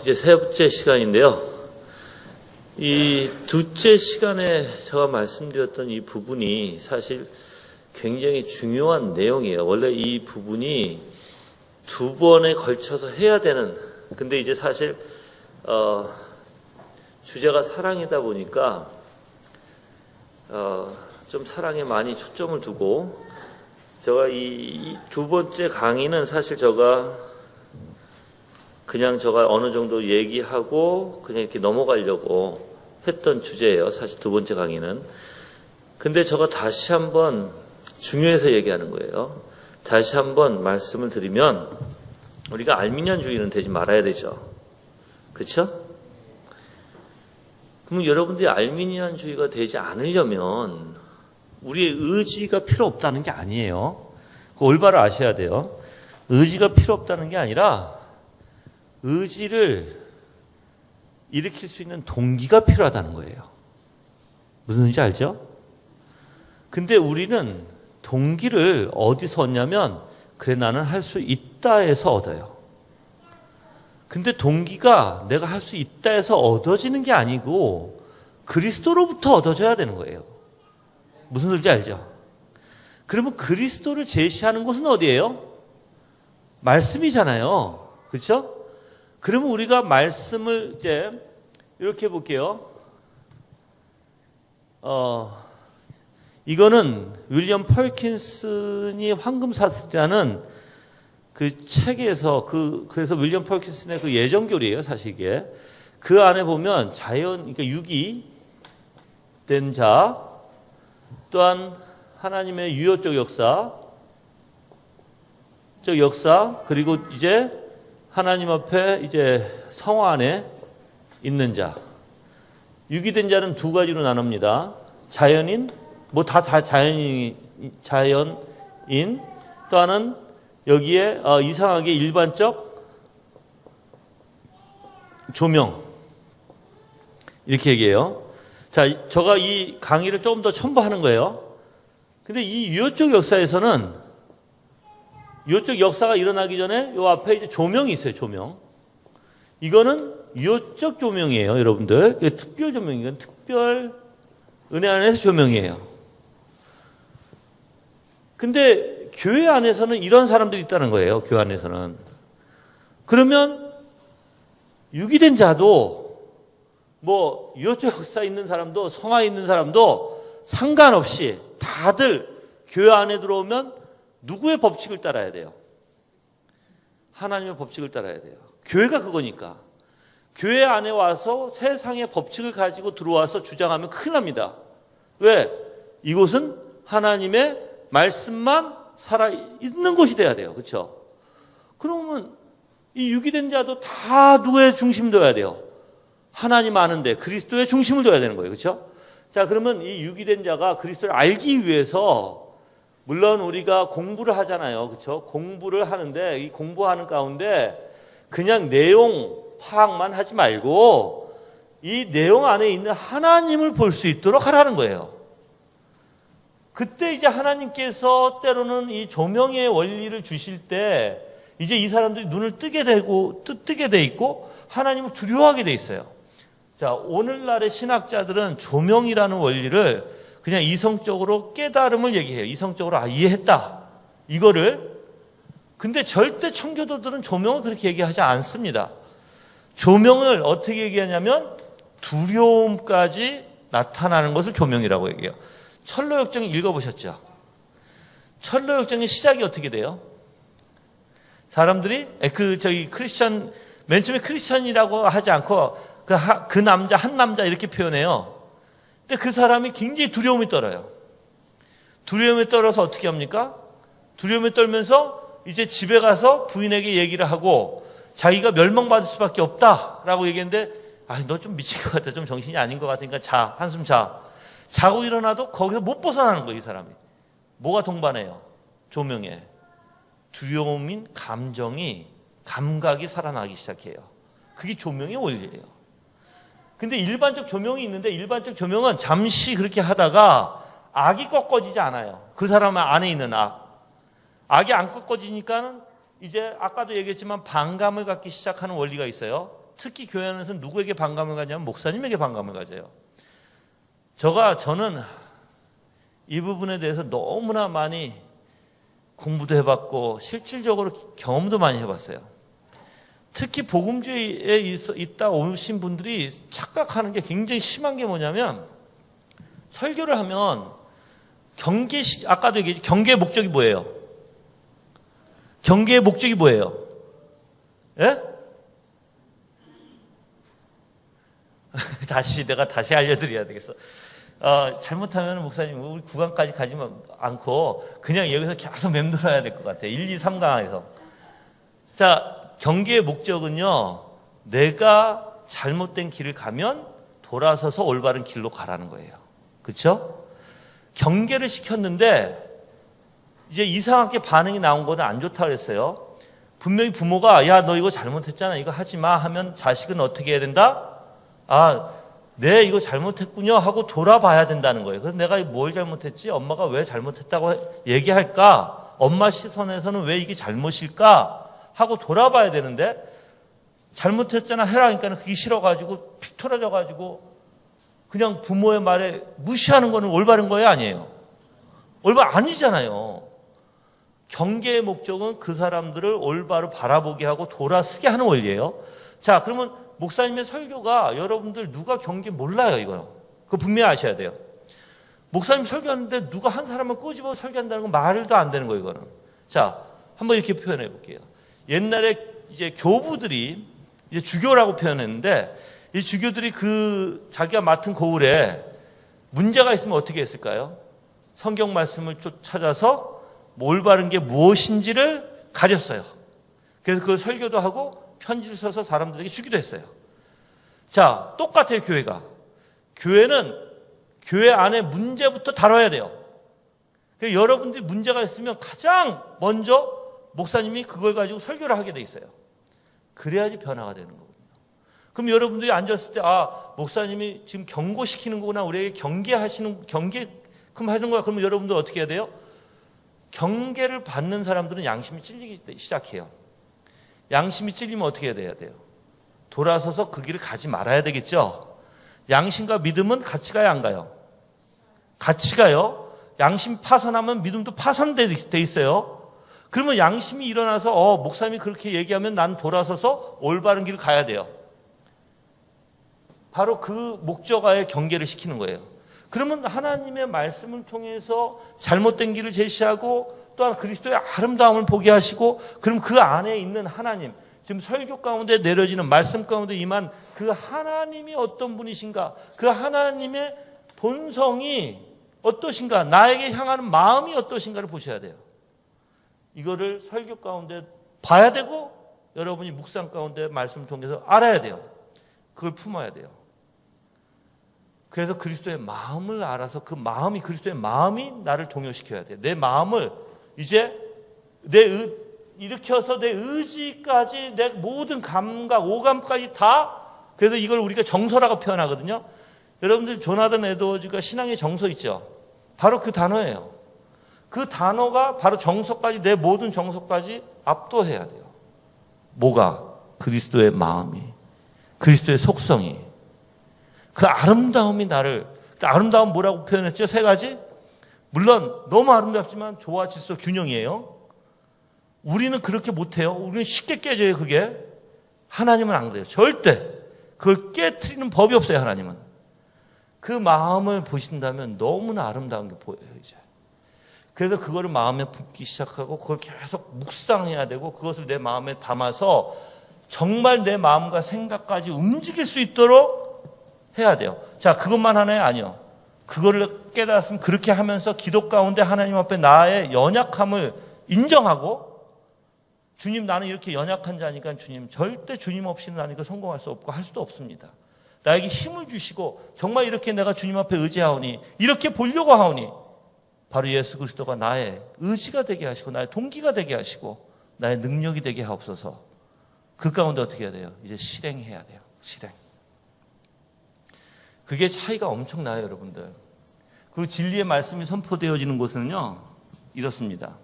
이제 세 번째 시간인데요. 이 둘째 시간에 제가 말씀드렸던 이 부분이 사실 굉장히 중요한 내용이에요. 원래 이 부분이 두 번에 걸쳐서 해야 되는, 근데 이제 사실, 주제가 사랑이다 보니까, 좀 사랑에 많이 초점을 두고, 제가 이 두 번째 강의는 사실 제가 어느 정도 얘기하고 그냥 이렇게 넘어가려고 했던 주제예요. 사실 두 번째 강의는. 근데 제가 다시 한번 중요해서 얘기하는 거예요. 다시 한번 말씀을 드리면 우리가 알미니안주의는 되지 말아야 되죠. 그렇죠? 그럼 여러분들이 알미니안주의가 되지 않으려면 우리의 의지가 필요 없다는 게 아니에요. 그 올바로 아셔야 돼요. 의지가 필요 없다는 게 아니라 의지를 일으킬 수 있는 동기가 필요하다는 거예요. 무슨 의지 알죠? 근데 우리는 동기를 어디서 얻냐면, 그래 나는 할 수 있다 해서 얻어요. 근데 동기가 내가 할 수 있다 해서 얻어지는 게 아니고 그리스도로부터 얻어져야 되는 거예요. 무슨 의지 알죠? 그러면 그리스도를 제시하는 곳은 어디예요? 말씀이잖아요. 그렇죠? 그러면 우리가 말씀을 이제 이렇게 볼게요. 이거는 윌리엄 펄킨슨이 황금사슬이라는 그 책에서 그래서 윌리엄 펄킨슨의 그 예정교리예요, 사실 이게. 그 안에 보면 그러니까 유기된 자, 또한 하나님의 유효적 역사, 그리고 이제 하나님 앞에 이제 성화 안에 있는 자. 유기된 자는 두 가지로 나눕니다. 자연인, 자연인, 또 하나는 여기에 이상하게 일반적 조명. 이렇게 얘기해요. 자, 제가 이 강의를 조금 더 첨부하는 거예요. 근데 이 유효적 역사에서는 유효적 역사가 일어나기 전에 요 앞에 이제 조명이 있어요, 조명. 이거는 유효적 조명이에요, 여러분들. 이게 특별 조명이에요. 특별 은혜 안에서 조명이에요. 근데 교회 안에서는 이런 사람들이 있다는 거예요, 교회 안에서는. 그러면 유기된 자도 유효적 역사 있는 사람도 성화 있는 사람도 상관없이 다들 교회 안에 들어오면 누구의 법칙을 따라야 돼요? 하나님의 법칙을 따라야 돼요. 교회가 그거니까. 교회 안에 와서 세상의 법칙을 가지고 들어와서 주장하면 큰일 납니다. 왜? 이곳은 하나님의 말씀만 살아있는 곳이 돼야 돼요. 그렇죠? 그러면 이 유기된 자도 다 누구의 중심 둬야 돼요? 하나님 아는데 그리스도의 중심을 둬야 되는 거예요. 그렇죠? 자, 그러면 이 유기된 자가 그리스도를 알기 위해서 물론 우리가 공부를 하잖아요. 그렇죠? 공부를 하는데 이 공부하는 가운데 그냥 내용 파악만 하지 말고 이 내용 안에 있는 하나님을 볼 수 있도록 하라는 거예요. 그때 이제 하나님께서 때로는 이 조명의 원리를 주실 때 이제 이 사람들이 눈을 뜨게 돼 있고 하나님을 두려워하게 돼 있어요. 자, 오늘날의 신학자들은 조명이라는 원리를 그냥 이성적으로 깨달음을 얘기해요. 이성적으로 이해했다. 이거를. 근데 절대 청교도들은 조명을 그렇게 얘기하지 않습니다. 조명을 어떻게 얘기하냐면 두려움까지 나타나는 것을 조명이라고 얘기해요. 철로역정 읽어보셨죠? 철로역정의 시작이 어떻게 돼요? 사람들이 맨 처음에 크리스천이라고 하지 않고 한 남자 이렇게 표현해요. 근데 그 사람이 굉장히 두려움이 떨어요. 두려움에 떨어서 어떻게 합니까? 두려움에 떨면서 이제 집에 가서 부인에게 얘기를 하고 자기가 멸망받을 수밖에 없다라고 얘기했는데, 너 좀 미친 것 같아. 좀 정신이 아닌 것 같으니까 한숨 자. 자고 일어나도 거기서 못 벗어나는 거예요, 이 사람이. 뭐가 동반해요? 조명에. 두려움인 감각이 살아나기 시작해요. 그게 조명의 원리예요. 근데 일반적 조명이 있는데 일반적 조명은 잠시 그렇게 하다가 악이 꺾어지지 않아요. 그 사람 안에 있는 악. 악이 안 꺾어지니까는 이제 아까도 얘기했지만 반감을 갖기 시작하는 원리가 있어요. 특히 교회 안에서는 누구에게 반감을 가냐면 목사님에게 반감을 가져요. 저는 이 부분에 대해서 너무나 많이 공부도 해봤고 실질적으로 경험도 많이 해봤어요. 특히 복음주의에 있다 오신 분들이 착각하는 게 굉장히 심한 게 뭐냐면 설교를 하면 아까도 얘기했죠. 경계의 목적이 뭐예요? 경계의 목적이 뭐예요? 예? 내가 다시 알려드려야 되겠어. 잘못하면 목사님 우리 9강까지 가지 않고 그냥 여기서 계속 맴돌아야 될 것 같아요. 1, 2, 3강에서. 자, 경계의 목적은요, 내가 잘못된 길을 가면 돌아서서 올바른 길로 가라는 거예요. 그렇죠? 경계를 시켰는데 이제 이상하게 반응이 나온 거는 안 좋다 그랬어요. 분명히 부모가 야, 너 이거 잘못했잖아. 이거 하지 마 하면 자식은 어떻게 해야 된다? 네, 이거 잘못했군요 하고 돌아봐야 된다는 거예요. 그래서 내가 뭘 잘못했지? 엄마가 왜 잘못했다고 얘기할까? 엄마 시선에서는 왜 이게 잘못일까? 하고 돌아봐야 되는데 잘못했잖아 해라 하니까 그게 싫어가지고 픽 털어져가지고 그냥 부모의 말에 무시하는 거는 올바른 거예요? 아니에요? 올바른 아니잖아요. 경계의 목적은 그 사람들을 올바로 바라보게 하고 돌아서게 하는 원리예요. 자, 그러면 목사님의 설교가 여러분들 누가 경계 몰라요, 이거. 그거 분명히 아셔야 돼요. 목사님 설교하는데 누가 한 사람을 꼬집어 설교한다는 건 말도 안 되는 거예요, 이거는. 자, 한번 이렇게 표현해 볼게요. 옛날에 이제 교부들이 이제 주교라고 표현했는데 이 주교들이 자기가 맡은 고을에 문제가 있으면 어떻게 했을까요? 성경 말씀을 찾아서 올바른 게 무엇인지를 가렸어요. 그래서 그걸 설교도 하고 편지를 써서 사람들에게 주기도 했어요. 자, 똑같아요, 교회가. 교회는 교회 안에 문제부터 다뤄야 돼요. 그래서 여러분들이 문제가 있으면 가장 먼저 목사님이 그걸 가지고 설교를 하게 돼 있어요. 그래야지 변화가 되는 거거든요. 그럼 여러분들이 앉았을 때, 목사님이 지금 경고시키는 거구나. 우리에게 경계금 하는 거야. 그러면 여러분들 어떻게 해야 돼요? 경계를 받는 사람들은 양심이 찔리기 시작해요. 양심이 찔리면 어떻게 해야 돼요? 돌아서서 그 길을 가지 말아야 되겠죠? 양심과 믿음은 같이 가요, 안 가요? 같이 가요. 양심 파손하면 믿음도 파손돼 있어요. 그러면 양심이 일어나서 목사님이 그렇게 얘기하면 난 돌아서서 올바른 길을 가야 돼요. 바로 그 목적하에 경계를 시키는 거예요. 그러면 하나님의 말씀을 통해서 잘못된 길을 제시하고 또한 그리스도의 아름다움을 보게 하시고 그럼 그 안에 있는 하나님, 지금 설교 가운데 내려지는 말씀 가운데 임한 그 하나님이 어떤 분이신가, 그 하나님의 본성이 어떠신가, 나에게 향하는 마음이 어떠신가를 보셔야 돼요. 이거를 설교 가운데 봐야 되고 여러분이 묵상 가운데 말씀을 통해서 알아야 돼요. 그걸 품어야 돼요. 그래서 그리스도의 마음을 알아서 그 마음이, 그리스도의 마음이 나를 동요시켜야 돼요. 내 마음을 이제 일으켜서 내 의지까지, 내 모든 감각, 오감까지 다, 그래서 이걸 우리가 정서라고 표현하거든요. 여러분들 조나단 에드워즈가 신앙의 정서 있죠? 바로 그 단어예요. 그 단어가 바로 정서까지, 내 모든 정서까지 압도해야 돼요. 뭐가? 그리스도의 마음이, 그리스도의 속성이, 그 아름다움이 나를, 아름다움 뭐라고 표현했죠? 3가지? 물론 너무 아름답지만 조화, 질서, 균형이에요. 우리는 그렇게 못해요. 우리는 쉽게 깨져요, 그게. 하나님은 안 그래요. 절대. 그걸 깨트리는 법이 없어요, 하나님은. 그 마음을 보신다면 너무나 아름다운 게 보여요, 이제. 그래서 그거를 마음에 품기 시작하고 그걸 계속 묵상해야 되고 그것을 내 마음에 담아서 정말 내 마음과 생각까지 움직일 수 있도록 해야 돼요. 자, 그것만 하나요? 아니요. 그거를 깨달았으면 그렇게 하면서 기도 가운데 하나님 앞에 나의 연약함을 인정하고 주님, 나는 이렇게 연약한 자니까 주님, 절대 주님 없이는 나는 이거 성공할 수 없고 할 수도 없습니다. 나에게 힘을 주시고 정말 이렇게 내가 주님 앞에 의지하오니 이렇게 보려고 하오니 바로 예수 그리스도가 나의 의지가 되게 하시고 나의 동기가 되게 하시고 나의 능력이 되게 하옵소서. 그 가운데 어떻게 해야 돼요? 이제 실행해야 돼요. 실행. 그게 차이가 엄청나요, 여러분들. 그리고 진리의 말씀이 선포되어지는 곳은요, 이렇습니다.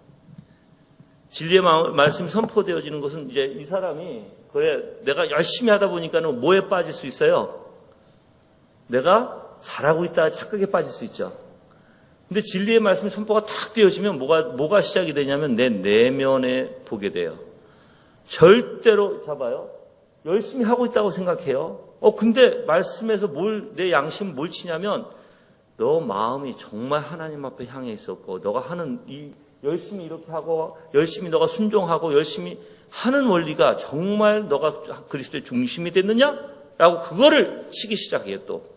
진리의 말씀이 선포되어지는 것은 이제 이 사람이 그래 내가 열심히 하다 보니까는 뭐에 빠질 수 있어요? 내가 잘하고 있다 착각에 빠질 수 있죠. 근데 진리의 말씀이 선포가 탁 되어지면 뭐가 시작이 되냐면 내 내면에 보게 돼요. 절대로 잡아요. 열심히 하고 있다고 생각해요. 근데 말씀에서 내 양심은 뭘 치냐면 너 마음이 정말 하나님 앞에 향해 있었고 너가 하는 열심히 이렇게 하고 열심히 너가 순종하고 열심히 하는 원리가 정말 너가 그리스도의 중심이 됐느냐? 라고 그거를 치기 시작해요 또.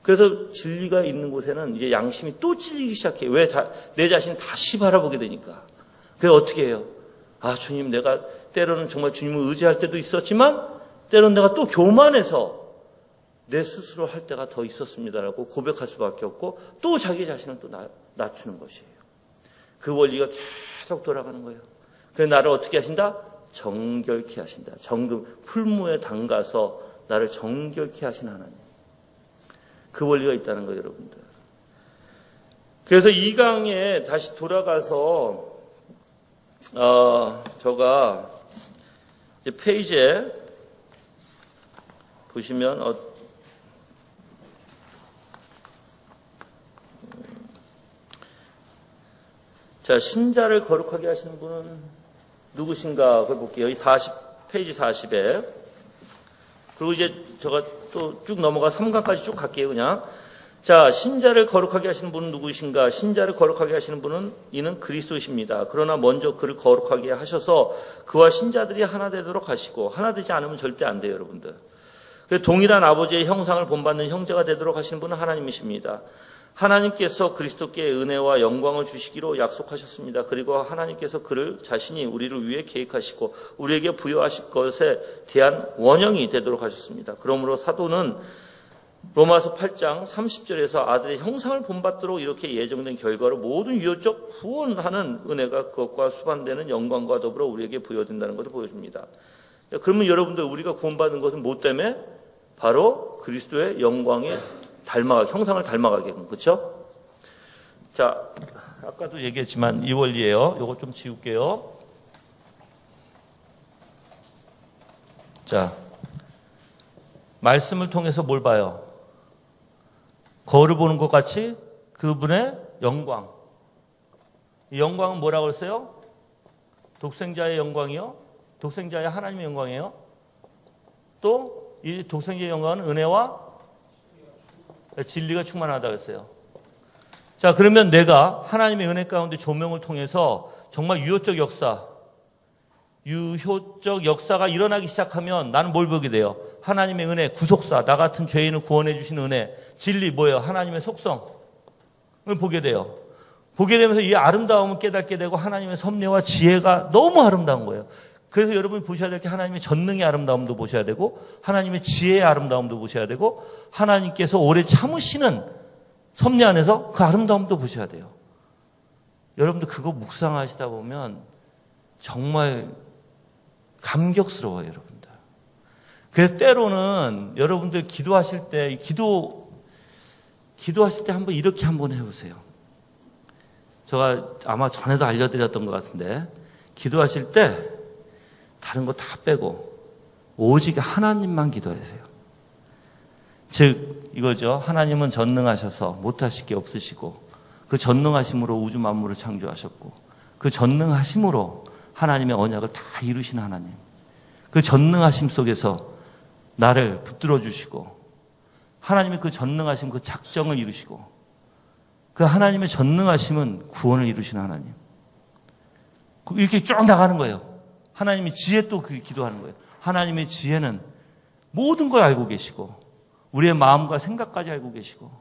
그래서 진리가 있는 곳에는 이제 양심이 또 찔리기 시작해요. 왜? 내 자신을 다시 바라보게 되니까. 그래서 어떻게 해요? 주님 내가 때로는 정말 주님을 의지할 때도 있었지만 때로는 내가 또 교만해서 내 스스로 할 때가 더 있었습니다라고 고백할 수밖에 없고 또 자기 자신을 또 낮추는 것이에요. 그 원리가 계속 돌아가는 거예요. 그래서 나를 어떻게 하신다? 정결케 하신다. 풀무에 담가서 나를 정결케 하신 하나님. 그 원리가 있다는 거예요, 여러분들. 그래서 이 강에 다시 돌아가서 제가 페이지에 보시면 자, 신자를 거룩하게 하시는 분은 누구신가? 그걸 볼게요. 여기 페이지 40에. 그리고 이제 제가 또 쭉 넘어가 3강까지 쭉 갈게요, 그냥. 자, 신자를 거룩하게 하시는 분은 누구신가? 신자를 거룩하게 하시는 분은 이는 그리스도이십니다. 그러나 먼저 그를 거룩하게 하셔서 그와 신자들이 하나 되도록 하시고, 하나 되지 않으면 절대 안 돼요, 여러분들. 동일한 아버지의 형상을 본받는 형제가 되도록 하시는 분은 하나님이십니다. 하나님께서 그리스도께 은혜와 영광을 주시기로 약속하셨습니다. 그리고 하나님께서 그를 자신이 우리를 위해 계획하시고 우리에게 부여하실 것에 대한 원형이 되도록 하셨습니다. 그러므로 사도는 로마서 8장 30절에서 아들의 형상을 본받도록 이렇게 예정된 결과로 모든 유효적 후원하는 은혜가 그것과 수반되는 영광과 더불어 우리에게 부여된다는 것을 보여줍니다. 그러면 여러분들 우리가 구원받은 것은 뭐 때문에? 바로 그리스도의 영광에 형상을 닮아가게끔, 그렇죠? 자, 아까도 얘기했지만 이 원리예요. 이거 좀 지울게요. 자, 말씀을 통해서 뭘 봐요? 거울을 보는 것 같이 그분의 영광. 이 영광은 뭐라고 했어요? 독생자의 영광이요? 독생자의 하나님의 영광이에요? 또 이 독생자의 영광은 은혜와 진리가 충만하다고 했어요. 자, 그러면 내가 하나님의 은혜 가운데 조명을 통해서 정말 유효적 역사가 일어나기 시작하면 나는 뭘 보게 돼요? 하나님의 은혜, 구속사, 나 같은 죄인을 구원해 주신 은혜, 진리 뭐예요? 하나님의 속성을 보게 돼요. 보게 되면서 이 아름다움을 깨닫게 되고 하나님의 섭리와 지혜가 너무 아름다운 거예요. 그래서 여러분이 보셔야 될 게 하나님의 전능의 아름다움도 보셔야 되고 하나님의 지혜의 아름다움도 보셔야 되고 하나님께서 오래 참으시는 섭리 안에서 그 아름다움도 보셔야 돼요. 여러분들 그거 묵상하시다 보면 정말 감격스러워요, 여러분들. 그래서 때로는 여러분들 기도하실 때 기도하실 때 한번 이렇게 한번 해보세요. 제가 아마 전에도 알려드렸던 것 같은데 기도하실 때 다른 거 다 빼고 오직 하나님만 기도하세요. 즉 이거죠. 하나님은 전능하셔서 못하실 게 없으시고 그 전능하심으로 우주 만물을 창조하셨고 그 전능하심으로 하나님의 언약을 다 이루신 하나님. 그 전능하심 속에서 나를 붙들어 주시고 하나님의 그 전능하심 그 작정을 이루시고 그 하나님의 전능하심은 구원을 이루신 하나님. 이렇게 쭉 나가는 거예요. 하나님의 지혜 또 기도하는 거예요. 하나님의 지혜는 모든 걸 알고 계시고 우리의 마음과 생각까지 알고 계시고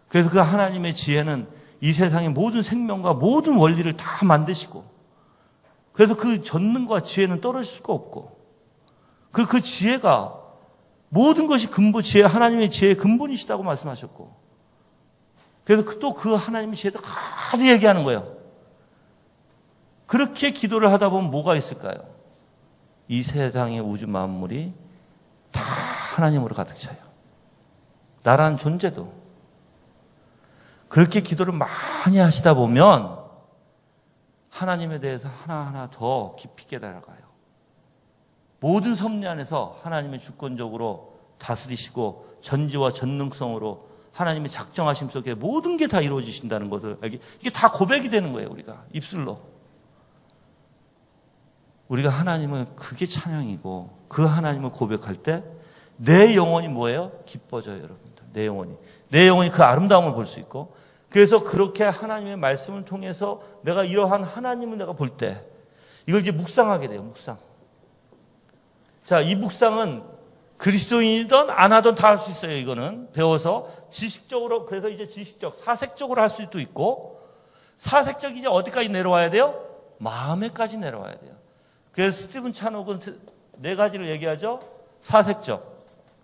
그래서 그 하나님의 지혜는 이 세상의 모든 생명과 모든 원리를 다 만드시고 그래서 그 전능과 지혜는 떨어질 수가 없고 그 지혜가 모든 것이 하나님의 지혜의 근본이시다고 말씀하셨고 그래서 또 그 하나님의 지혜도 가득 얘기하는 거예요. 그렇게 기도를 하다 보면 뭐가 있을까요? 이 세상의 우주 만물이 다 하나님으로 가득 차요. 나라는 존재도. 그렇게 기도를 많이 하시다 보면 하나님에 대해서 하나하나 더 깊이 깨달아가요. 모든 섭리 안에서 하나님의 주권적으로 다스리시고 전지와 전능성으로 하나님의 작정하심 속에 모든 게 다 이루어지신다는 것을 알게, 이게 다 고백이 되는 거예요. 우리가 입술로 우리가 하나님을 그게 찬양이고 그 하나님을 고백할 때 내 영혼이 뭐예요? 기뻐져요. 여러분들, 내 영혼이 그 아름다움을 볼 수 있고, 그래서 그렇게 하나님의 말씀을 통해서 내가 이러한 하나님을 내가 볼 때 이걸 이제 묵상하게 돼요. 묵상. 자, 이 묵상은 그리스도인이든 안 하든 다 할 수 있어요. 이거는 배워서 지식적으로, 그래서 이제 지식적, 사색적으로 할 수도 있고, 사색적이 이제 어디까지 내려와야 돼요? 마음에까지 내려와야 돼요. 그래서 스티븐 찬옥은 4가지를 얘기하죠. 사색적,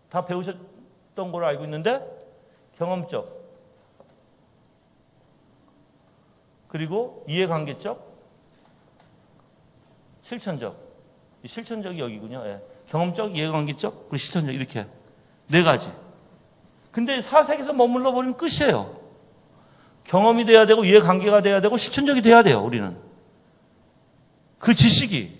다 배우셨던 걸로 알고 있는데, 경험적, 그리고 이해관계적, 실천적. 실천적이 여기군요. 예. 경험적, 이해관계적, 그리고 실천적, 이렇게 4가지. 근데 사색에서 머물러 버리면 끝이에요. 경험이 돼야 되고, 이해관계가 돼야 되고, 실천적이 돼야 돼요. 우리는 그 지식이.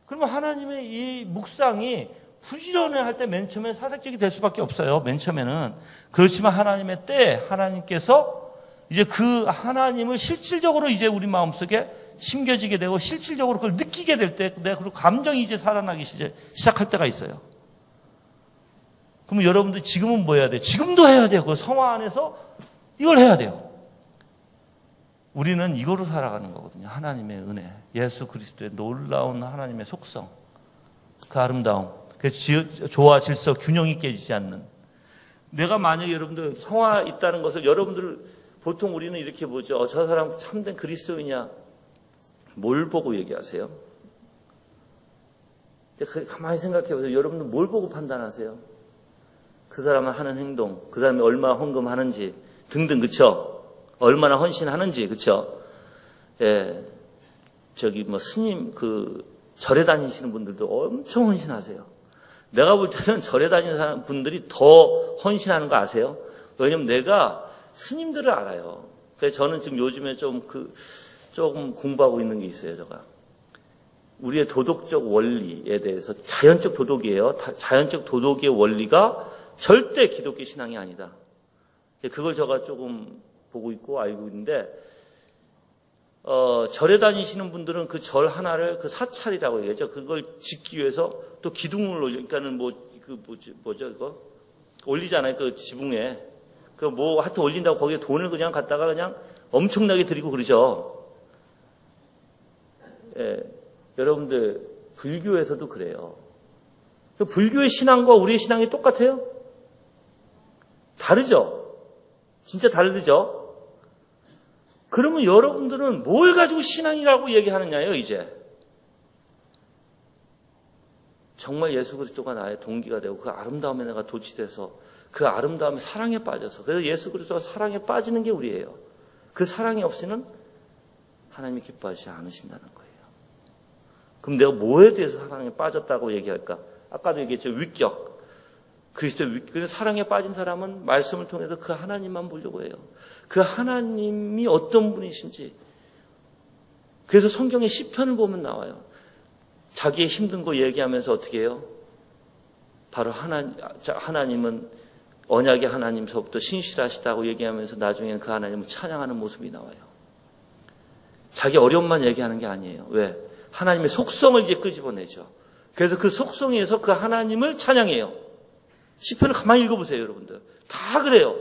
그러면 하나님의 이 묵상이 부지런히 할 때 맨 처음에 사색적이 될 수밖에 없어요. 맨 처음에는. 그렇지만 하나님의 때 하나님께서 이제 그 하나님을 실질적으로 이제 우리 마음속에 심겨지게 되고, 실질적으로 그걸 느끼게 될 때, 내가 그리고 감정이 이제 살아나기 시작할 때가 있어요. 그러면 여러분들 지금은 뭐 해야 돼요? 지금도 해야 돼요. 그 성화 안에서 이걸 해야 돼요. 우리는 이거로 살아가는 거거든요. 하나님의 은혜, 예수 그리스도의 놀라운 하나님의 속성, 그 아름다움, 그 조화, 질서, 균형이 깨지지 않는. 내가 만약에 여러분들 성화 있다는 것을, 여러분들 보통 우리는 이렇게 보죠. 저 사람 참된 그리스도이냐? 뭘 보고 얘기하세요? 가만히 생각해 보세요. 여러분들 뭘 보고 판단하세요? 그 사람은 하는 행동, 그 사람이 얼마나 헌금하는지 등등, 그쵸? 얼마나 헌신하는지, 그쵸? 예, 저기 뭐 스님 절에 다니시는 분들도 엄청 헌신하세요. 내가 볼 때는 절에 다니는 분들이 더 헌신하는 거 아세요? 왜냐면 내가 스님들을 알아요. 그래서 저는 지금 요즘에 조금 공부하고 있는 게 있어요, 제가. 우리의 도덕적 원리에 대해서, 자연적 도덕이에요. 자연적 도덕의 원리가 절대 기독교 신앙이 아니다. 그걸 제가 조금 보고 있고 알고 있는데, 절에 다니시는 분들은 그 절 하나를 그 사찰이라고 얘기하죠. 그걸 짓기 위해서 또 기둥을 올려, 그러니까는 뭐죠, 이거? 올리잖아요, 그 지붕에. 하여튼 올린다고 거기에 돈을 그냥 갖다가 그냥 엄청나게 드리고 그러죠. 예, 여러분들, 불교에서도 그래요. 불교의 신앙과 우리의 신앙이 똑같아요? 다르죠? 진짜 다르죠? 그러면 여러분들은 뭘 가지고 신앙이라고 얘기하느냐예요, 이제. 정말 예수 그리스도가 나의 동기가 되고 그 아름다움에 내가 도취돼서 그 아름다움에 사랑에 빠져서, 그래서 예수 그리스도가 사랑에 빠지는 게 우리예요. 그 사랑이 없이는 하나님이 기뻐하시지 않으신다는 거예요. 그럼 내가 뭐에 대해서 사랑에 빠졌다고 얘기할까? 아까도 얘기했죠. 위격. 그리스도의 위격. 사랑에 빠진 사람은 말씀을 통해서 그 하나님만 보려고 해요. 그 하나님이 어떤 분이신지. 그래서 성경의 시편을 보면 나와요. 자기의 힘든 거 얘기하면서 어떻게 해요? 바로 하나님은 언약의 하나님서부터 신실하시다고 얘기하면서 나중에는 그 하나님을 찬양하는 모습이 나와요. 자기 어려움만 얘기하는 게 아니에요. 왜? 하나님의 속성을 이제 끄집어내죠. 그래서 그 속성에서 그 하나님을 찬양해요. 시편을 가만히 읽어보세요, 여러분들. 다 그래요.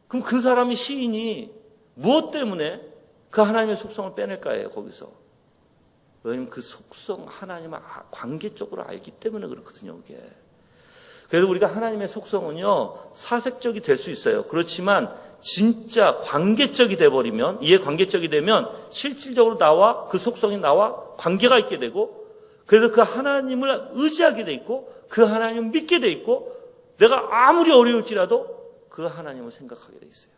그럼 그 사람이, 시인이 무엇 때문에 그 하나님의 속성을 빼낼까요, 거기서? 왜냐하면 그 속성, 하나님을 관계적으로 알기 때문에 그렇거든요, 이게. 그래서 우리가 하나님의 속성은요, 사색적이 될 수 있어요. 그렇지만 진짜 관계적이 돼버리면, 이해관계적이 되면 실질적으로 나와, 그 속성이 나와 관계가 있게 되고, 그래서 그 하나님을 의지하게 돼 있고, 그 하나님을 믿게 돼 있고, 내가 아무리 어려울지라도 그 하나님을 생각하게 돼 있어요.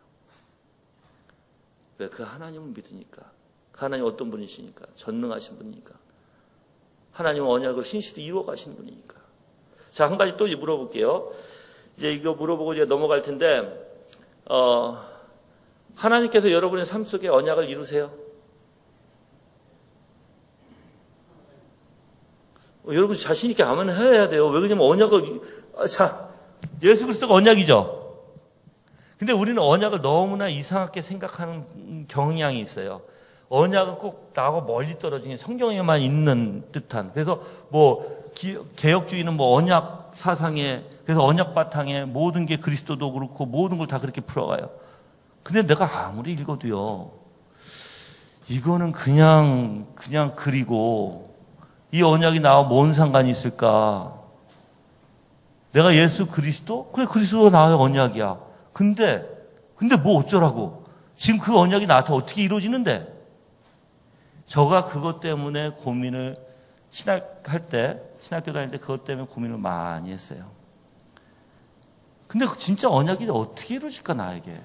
왜? 그 하나님을 믿으니까. 그 하나님 어떤 분이시니까? 전능하신 분이니까. 하나님은 언약을 신실히 이루어 가시는 분이니까. 자, 한 가지 또 물어볼게요. 이제 이거 물어보고 이제 넘어갈 텐데, 하나님께서 여러분의 삶 속에 언약을 이루세요? 여러분 자신 있게 아멘 해야 돼요. 왜 그러냐면 언약을 예수 그리스도가 언약이죠. 근데 우리는 언약을 너무나 이상하게 생각하는 경향이 있어요. 언약은 꼭 나하고 멀리 떨어진 성경에만 있는 듯한. 그래서 개혁주의는 언약 사상에, 그래서 언약 바탕에 모든 게 그리스도도 그렇고 모든 걸 다 그렇게 풀어가요. 근데 내가 아무리 읽어도요, 이거는 그냥 글이고, 이 언약이 나와 뭔 상관이 있을까? 내가 예수 그리스도? 그래, 그리스도가 나의 언약이야. 근데 뭐 어쩌라고? 지금 그 언약이 나한테 어떻게 이루어지는데? 저가 그것 때문에 고민을, 신학교 다닐 때 그것 때문에 고민을 많이 했어요. 근데 진짜 언약이 어떻게 이루어질까, 나에게?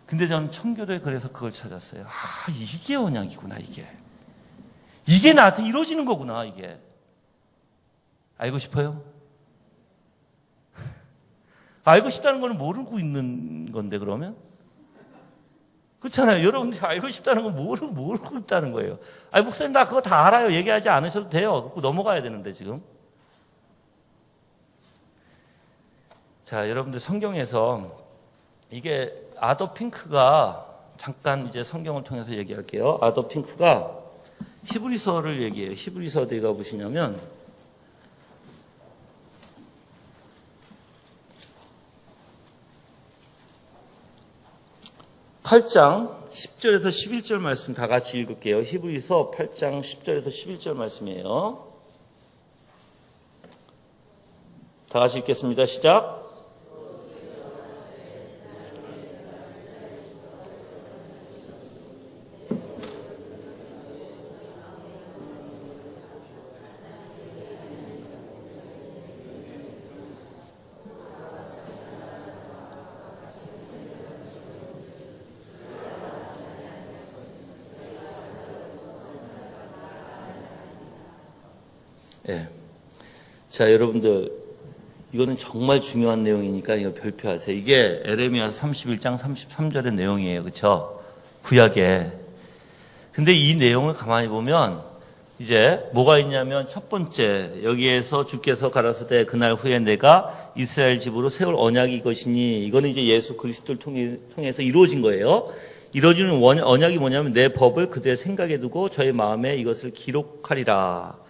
근데 저는 청교도에 그래서 그걸 찾았어요. 이게 언약이구나, 이게. 이게 나한테 이루어지는 거구나, 이게. 알고 싶어요? 알고 싶다는 거는 모르고 있는 건데, 그러면? 그렇잖아요. 여러분들이 알고 싶다는 건 모르고 있다는 거예요. 목사님, 나 그거 다 알아요. 얘기하지 않으셔도 돼요. 그거 넘어가야 되는데, 지금. 자, 여러분들 성경에서 이게 아더 핑크가 잠깐 이제 성경을 통해서 얘기할게요. 아더 핑크가 히브리서를 얘기해요. 히브리서 어디 가보시냐면, 8장 10절에서 11절 말씀 다 같이 읽을게요. 히브리서 8장 10절에서 11절 말씀이에요. 다 같이 읽겠습니다. 시작. 예. 자, 여러분들, 이거는 정말 중요한 내용이니까 이거 별표하세요. 이게 에레미야서 31장 33절의 내용이에요. 그쵸? 구약에. 근데 이 내용을 가만히 보면 이제 뭐가 있냐면 첫 번째, 여기에서 주께서 가라사대 그날 후에 내가 이스라엘 집으로 세울 언약이 이것이니, 이거는 이제 예수 그리스도를 통해서 이루어진 거예요. 이루어지는 언약이 뭐냐면 내 법을 그들의 생각에 두고 저의 마음에 이것을 기록하리라.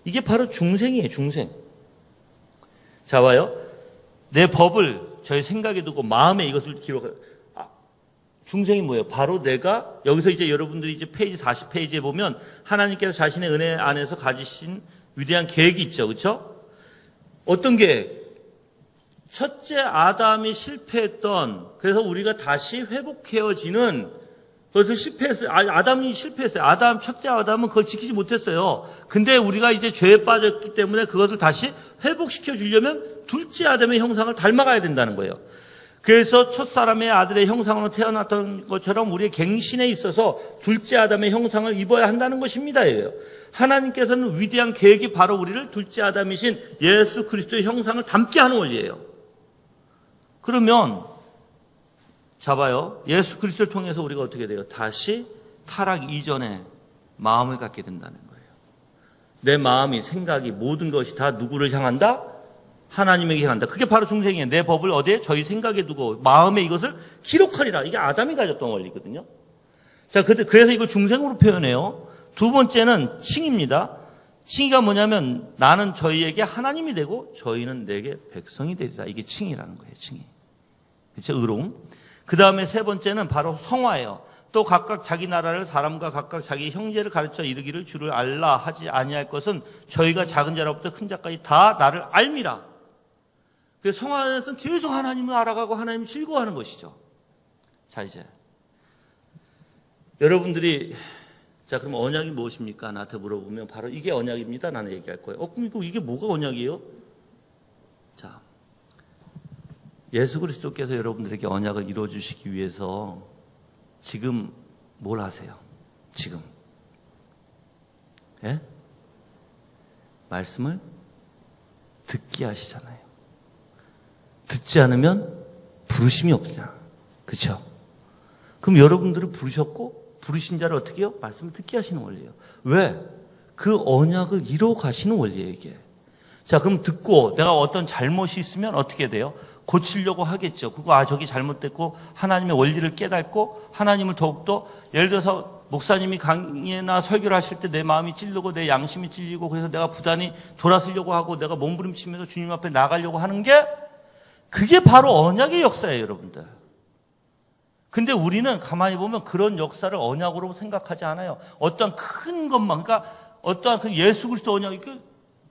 이게 바로 중생이에요, 중생. 자, 봐요. 내 법을 저의 생각에 두고 마음에 이것을 기록하라. 중생이 뭐예요? 바로 내가, 여기서 이제 여러분들이 이제 페이지 40페이지에 보면 하나님께서 자신의 은혜 안에서 가지신 위대한 계획이 있죠. 그렇죠? 어떤 계획? 첫째 아담이 실패했던, 그래서 우리가 다시 회복해지는, 그것을 실패했어요. 아담이 실패했어요. 첫째 아담은 그걸 지키지 못했어요. 근데 우리가 이제 죄에 빠졌기 때문에 그것을 다시 회복시켜 주려면 둘째 아담의 형상을 닮아가야 된다는 거예요. 그래서 첫사람의 아들의 형상으로 태어났던 것처럼 우리의 갱신에 있어서 둘째 아담의 형상을 입어야 한다는 것입니다. 하나님께서는 위대한 계획이 바로 우리를 둘째 아담이신 예수 그리스도의 형상을 닮게 하는 원리예요. 그러면 잡아요. 예수 그리스도를 통해서 우리가 어떻게 돼요? 다시 타락 이전에 마음을 갖게 된다는 거예요. 내 마음이, 생각이, 모든 것이 다 누구를 향한다? 하나님에게 향한다. 그게 바로 중생이에요. 내 법을 어디에? 저희 생각에 두고 마음에 이것을 기록하리라. 이게 아담이 가졌던 원리거든요. 자, 그래서 이걸 중생으로 표현해요. 두 번째는 칭입니다. 칭의가 뭐냐면 나는 저희에게 하나님이 되고 저희는 내게 백성이 되리라. 이게 칭이라는 거예요. 칭이. 그렇죠? 의로움. 그 다음에 세 번째는 바로 성화예요. 또 각각 자기 나라를 사람과 각각 자기 형제를 가르쳐 이르기를 주를 알라 하지 아니할 것은 저희가 작은 자로부터 큰 자까지 다 나를 알미라. 그 성화에서는 계속 하나님을 알아가고 하나님을 즐거워하는 것이죠. 자, 이제 여러분들이 자, 그럼 언약이 무엇입니까? 나한테 물어보면 바로 이게 언약입니다. 나는 얘기할 거예요. 그럼 이게 뭐가 언약이에요? 자, 예수 그리스도께서 여러분들에게 언약을 이루어주시기 위해서 지금 뭘 하세요? 지금. 예? 말씀을 듣게 하시잖아요. 듣지 않으면 부르심이 없잖아. 그렇죠? 그럼 여러분들을 부르셨고 부르신 자를 어떻게 해요? 말씀을 듣게 하시는 원리예요. 왜? 그 언약을 이루어 가시는 원리예요, 이게. 자, 그럼 듣고 내가 어떤 잘못이 있으면 어떻게 돼요? 고치려고 하겠죠. 그거 저기 잘못됐고 하나님의 원리를 깨닫고 하나님을 더욱더, 예를 들어서 목사님이 강의나 설교를 하실 때 내 마음이 찔리고 내 양심이 찔리고 그래서 내가 부단히 돌아서려고 하고 내가 몸부림치면서 주님 앞에 나가려고 하는 게, 그게 바로 언약의 역사예요, 여러분들. 근데 우리는 가만히 보면 그런 역사를 언약으로 생각하지 않아요. 어떠한 큰 것만, 그러니까 어떠한 그 예수 그리스도 언약이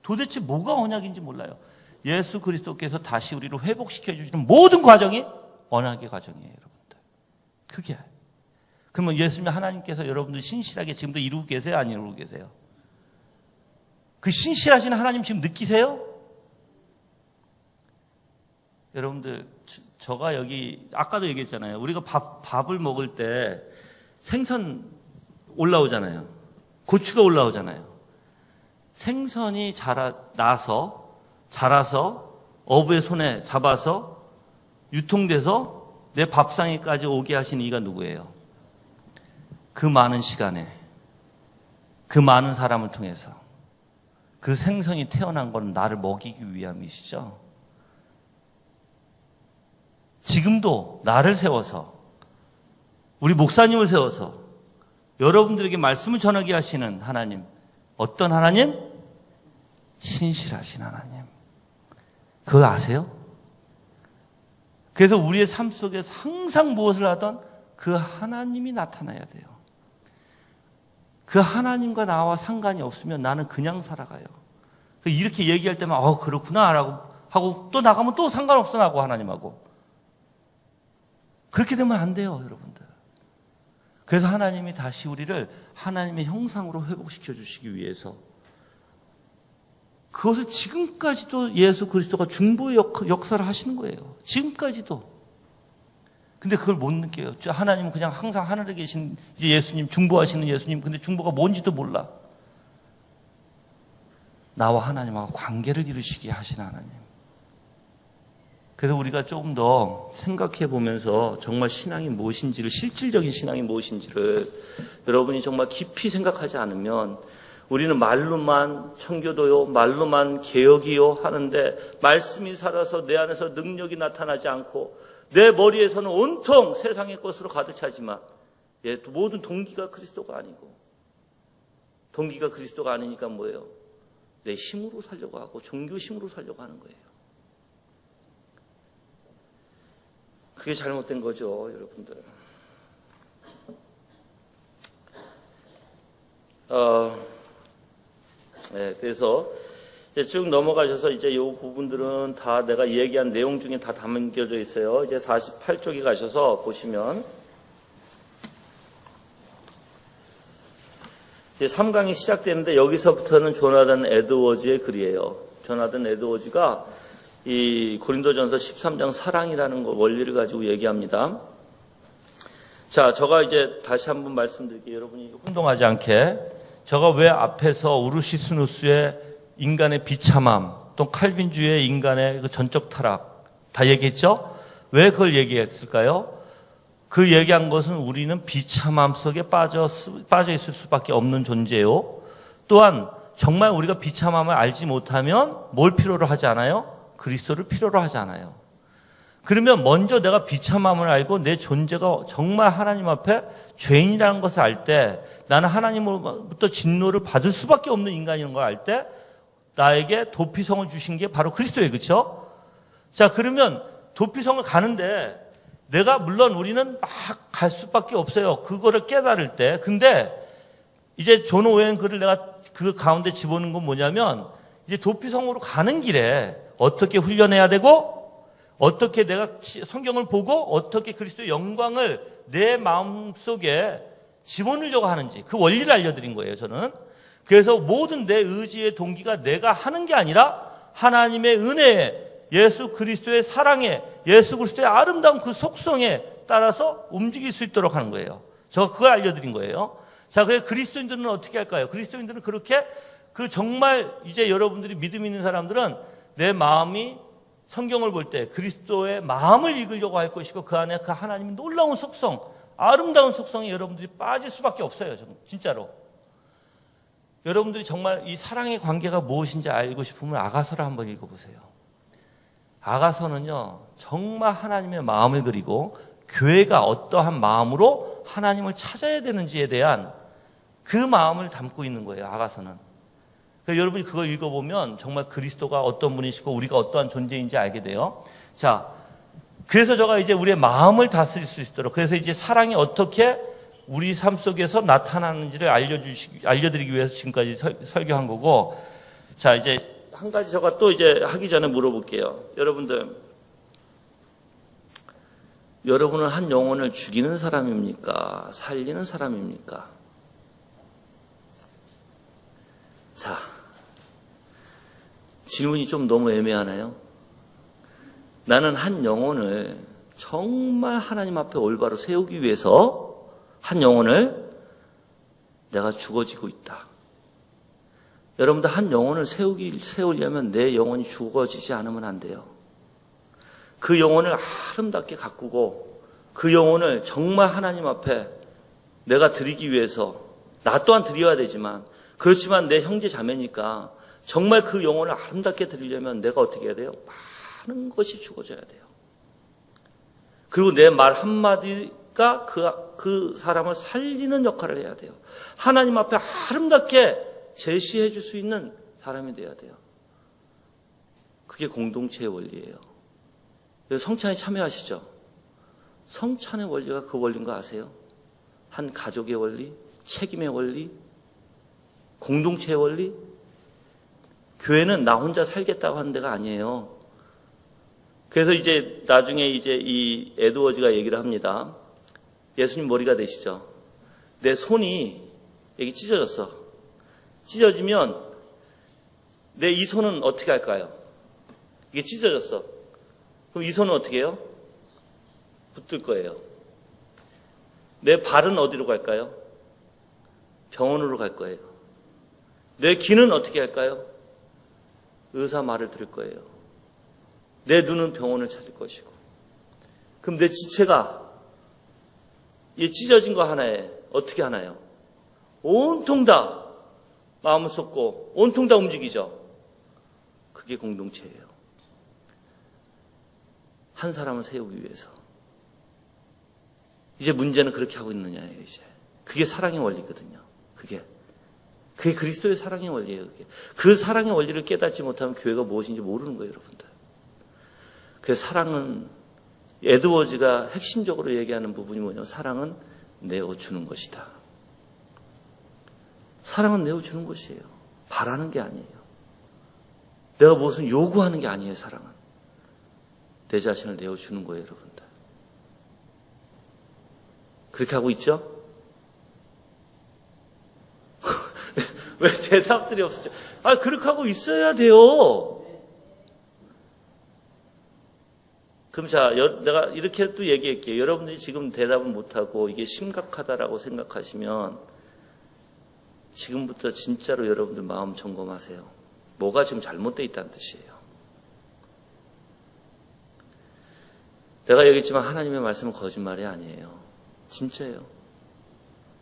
도대체 뭐가 언약인지 몰라요. 예수 그리스도께서 다시 우리를 회복시켜 주시는 모든 과정이 언약의 과정이에요, 여러분들. 그게. 그러면 예수님 하나님께서 여러분들 신실하게 지금도 이루고 계세요? 안 이루고 계세요? 그 신실하신 하나님 지금 느끼세요? 여러분들, 저가 여기 아까도 얘기했잖아요. 우리가 밥을 먹을 때 생선 올라오잖아요. 고추가 올라오잖아요. 생선이 자라서 어부의 손에 잡아서 유통돼서 내 밥상에까지 오게 하신 이가 누구예요? 그 많은 시간에, 그 많은 사람을 통해서 그 생선이 태어난 건 나를 먹이기 위함이시죠. 지금도 나를 세워서, 우리 목사님을 세워서 여러분들에게 말씀을 전하게 하시는 하나님, 어떤 하나님? 신실하신 하나님. 그걸 아세요? 그래서 우리의 삶 속에서 항상 무엇을 하던 그 하나님이 나타나야 돼요. 그 하나님과 나와 상관이 없으면 나는 그냥 살아가요. 이렇게 얘기할 때만 그렇구나 라고 하고 또 나가면 또 상관없어 하고 하나님하고. 그렇게 되면 안 돼요, 여러분들. 그래서 하나님이 다시 우리를 하나님의 형상으로 회복시켜 주시기 위해서 그것을 지금까지도 예수 그리스도가 중보의 역사를 하시는 거예요. 지금까지도. 근데 그걸 못 느껴요. 하나님은 그냥 항상 하늘에 계신 이제 예수님, 중보하시는 예수님, 근데 중보가 뭔지도 몰라. 나와 하나님하고 관계를 이루시게 하시는 하나님. 그래서 우리가 조금 더 생각해 보면서 정말 신앙이 무엇인지를, 실질적인 신앙이 무엇인지를 여러분이 정말 깊이 생각하지 않으면 우리는 말로만 청교도요, 말로만 개혁이요 하는데 말씀이 살아서 내 안에서 능력이 나타나지 않고 내 머리에서는 온통 세상의 것으로 가득 차지만 모든 동기가 그리스도가 아니고, 동기가 그리스도가 아니니까 뭐예요? 내 힘으로 살려고 하고 종교심으로 살려고 하는 거예요. 그게 잘못된 거죠, 여러분들. 그래서 이제 쭉 넘어가셔서 이제 이 부분들은 다 내가 얘기한 내용 중에 다 담겨져 있어요. 이제 48쪽에 가셔서 보시면 이제 3강이 시작되는데 여기서부터는 조나단 에드워즈의 글이에요. 조나단 에드워즈가 이 고린도전서 13장 사랑이라는 원리를 가지고 얘기합니다. 자, 저가 이제 다시 한번 말씀드릴게요. 여러분이 혼동하지 않게. 저가 왜 앞에서 우르시스누스의 인간의 비참함, 또 칼빈주의 인간의 그 전적 타락 다 얘기했죠? 왜 그걸 얘기했을까요? 그 얘기한 것은 우리는 비참함 속에 빠져 있을 수밖에 없는 존재요. 또한 정말 우리가 비참함을 알지 못하면 뭘 필요로 하지 않아요? 그리스도를 필요로 하지 않아요. 그러면 먼저 내가 비참함을 알고 내 존재가 정말 하나님 앞에 죄인이라는 것을 알 때, 나는 하나님으로부터 진노를 받을 수밖에 없는 인간인 걸 알 때 나에게 도피성을 주신 게 바로 그리스도예요. 그렇죠? 자, 그러면 도피성을 가는데 내가, 물론 우리는 막 갈 수밖에 없어요. 그거를 깨달을 때. 근데 이제 존 오웬 글을 내가 그 가운데 집어넣은 건 뭐냐면, 이제 도피성으로 가는 길에 어떻게 훈련해야 되고, 어떻게 내가 성경을 보고 어떻게 그리스도의 영광을 내 마음속에 집어넣으려고 하는지 그 원리를 알려드린 거예요, 저는. 그래서 모든 내 의지의 동기가 내가 하는 게 아니라 하나님의 은혜에, 예수 그리스도의 사랑에, 예수 그리스도의 아름다운 그 속성에 따라서 움직일 수 있도록 하는 거예요. 제가 그걸 알려드린 거예요. 자, 그래서 그리스도인들은 어떻게 할까요? 그리스도인들은 그렇게 정말 이제 여러분들이 믿음 있는 사람들은 내 마음이 성경을 볼 때 그리스도의 마음을 읽으려고 할 것이고 그 안에 그 하나님의 놀라운 속성, 아름다운 속성에 여러분들이 빠질 수밖에 없어요. 진짜로. 여러분들이 정말 이 사랑의 관계가 무엇인지 알고 싶으면 아가서를 한번 읽어보세요. 아가서는요, 정말 하나님의 마음을 그리고 교회가 어떠한 마음으로 하나님을 찾아야 되는지에 대한 그 마음을 담고 있는 거예요, 아가서는. 그러니까 여러분이 그거 읽어보면 정말 그리스도가 어떤 분이시고 우리가 어떠한 존재인지 알게 돼요. 자, 그래서 제가 이제 우리의 마음을 다스릴 수 있도록, 그래서 이제 사랑이 어떻게 우리 삶 속에서 나타나는지를 알려드리기 위해서 지금까지 설교한 거고, 자, 이제 한 가지 제가 또 이제 하기 전에 물어볼게요. 여러분은 한 영혼을 죽이는 사람입니까? 살리는 사람입니까? 자, 질문이 좀 너무 애매하나요? 나는 한 영혼을 정말 하나님 앞에 올바로 세우기 위해서 한 영혼을 내가 죽어지고 있다. 여러분들 한 영혼을 세우려면 내 영혼이 죽어지지 않으면 안 돼요. 그 영혼을 아름답게 가꾸고 그 영혼을 정말 하나님 앞에 내가 드리기 위해서 나 또한 드려야 되지만 그렇지만 내 형제 자매니까 정말 그 영혼을 아름답게 드리려면 내가 어떻게 해야 돼요? 많은 것이 죽어져야 돼요. 그리고 내 말 한마디가 그 사람을 살리는 역할을 해야 돼요. 하나님 앞에 아름답게 제시해 줄 수 있는 사람이 돼야 돼요. 그게 공동체의 원리예요. 성찬에 참여하시죠? 성찬의 원리가 그 원리인 거 아세요? 한 가족의 원리, 책임의 원리, 공동체의 원리. 교회는 나 혼자 살겠다고 하는 데가 아니에요. 그래서 이제 나중에 이제 이 에드워즈가 얘기를 합니다. 예수님 머리가 되시죠? 내 손이 여기 찢어졌어. 찢어지면 내 이 손은 어떻게 할까요? 이게 찢어졌어. 그럼 이 손은 어떻게 해요? 붙들 거예요. 내 발은 어디로 갈까요? 병원으로 갈 거예요. 내 귀는 어떻게 할까요? 의사 말을 들을 거예요. 내 눈은 병원을 찾을 것이고. 그럼 내 지체가 이 찢어진 거 하나에 어떻게 하나요? 온통 다 마음을 쏟고 온통 다 움직이죠. 그게 공동체예요. 한 사람을 세우기 위해서. 이제 문제는 그렇게 하고 있느냐예요, 이제. 그게 사랑의 원리거든요. 그게 그리스도의 사랑의 원리예요, 그게. 그 사랑의 원리를 깨닫지 못하면 교회가 무엇인지 모르는 거예요, 여러분들. 그 사랑은, 에드워즈가 핵심적으로 얘기하는 부분이 뭐냐면, 사랑은 내어주는 것이다. 사랑은 내어주는 것이에요. 바라는 게 아니에요. 내가 무엇을 요구하는 게 아니에요, 사랑은. 내 자신을 내어주는 거예요, 여러분들. 그렇게 하고 있죠? 왜 대답들이 없었죠? 그렇게 하고 있어야 돼요. 그럼 자, 내가 이렇게 또 얘기할게요. 여러분들이 지금 대답을 못하고 이게 심각하다라고 생각하시면 지금부터 진짜로 여러분들 마음 점검하세요. 뭐가 지금 잘못되어 있다는 뜻이에요. 내가 얘기했지만 하나님의 말씀은 거짓말이 아니에요. 진짜예요.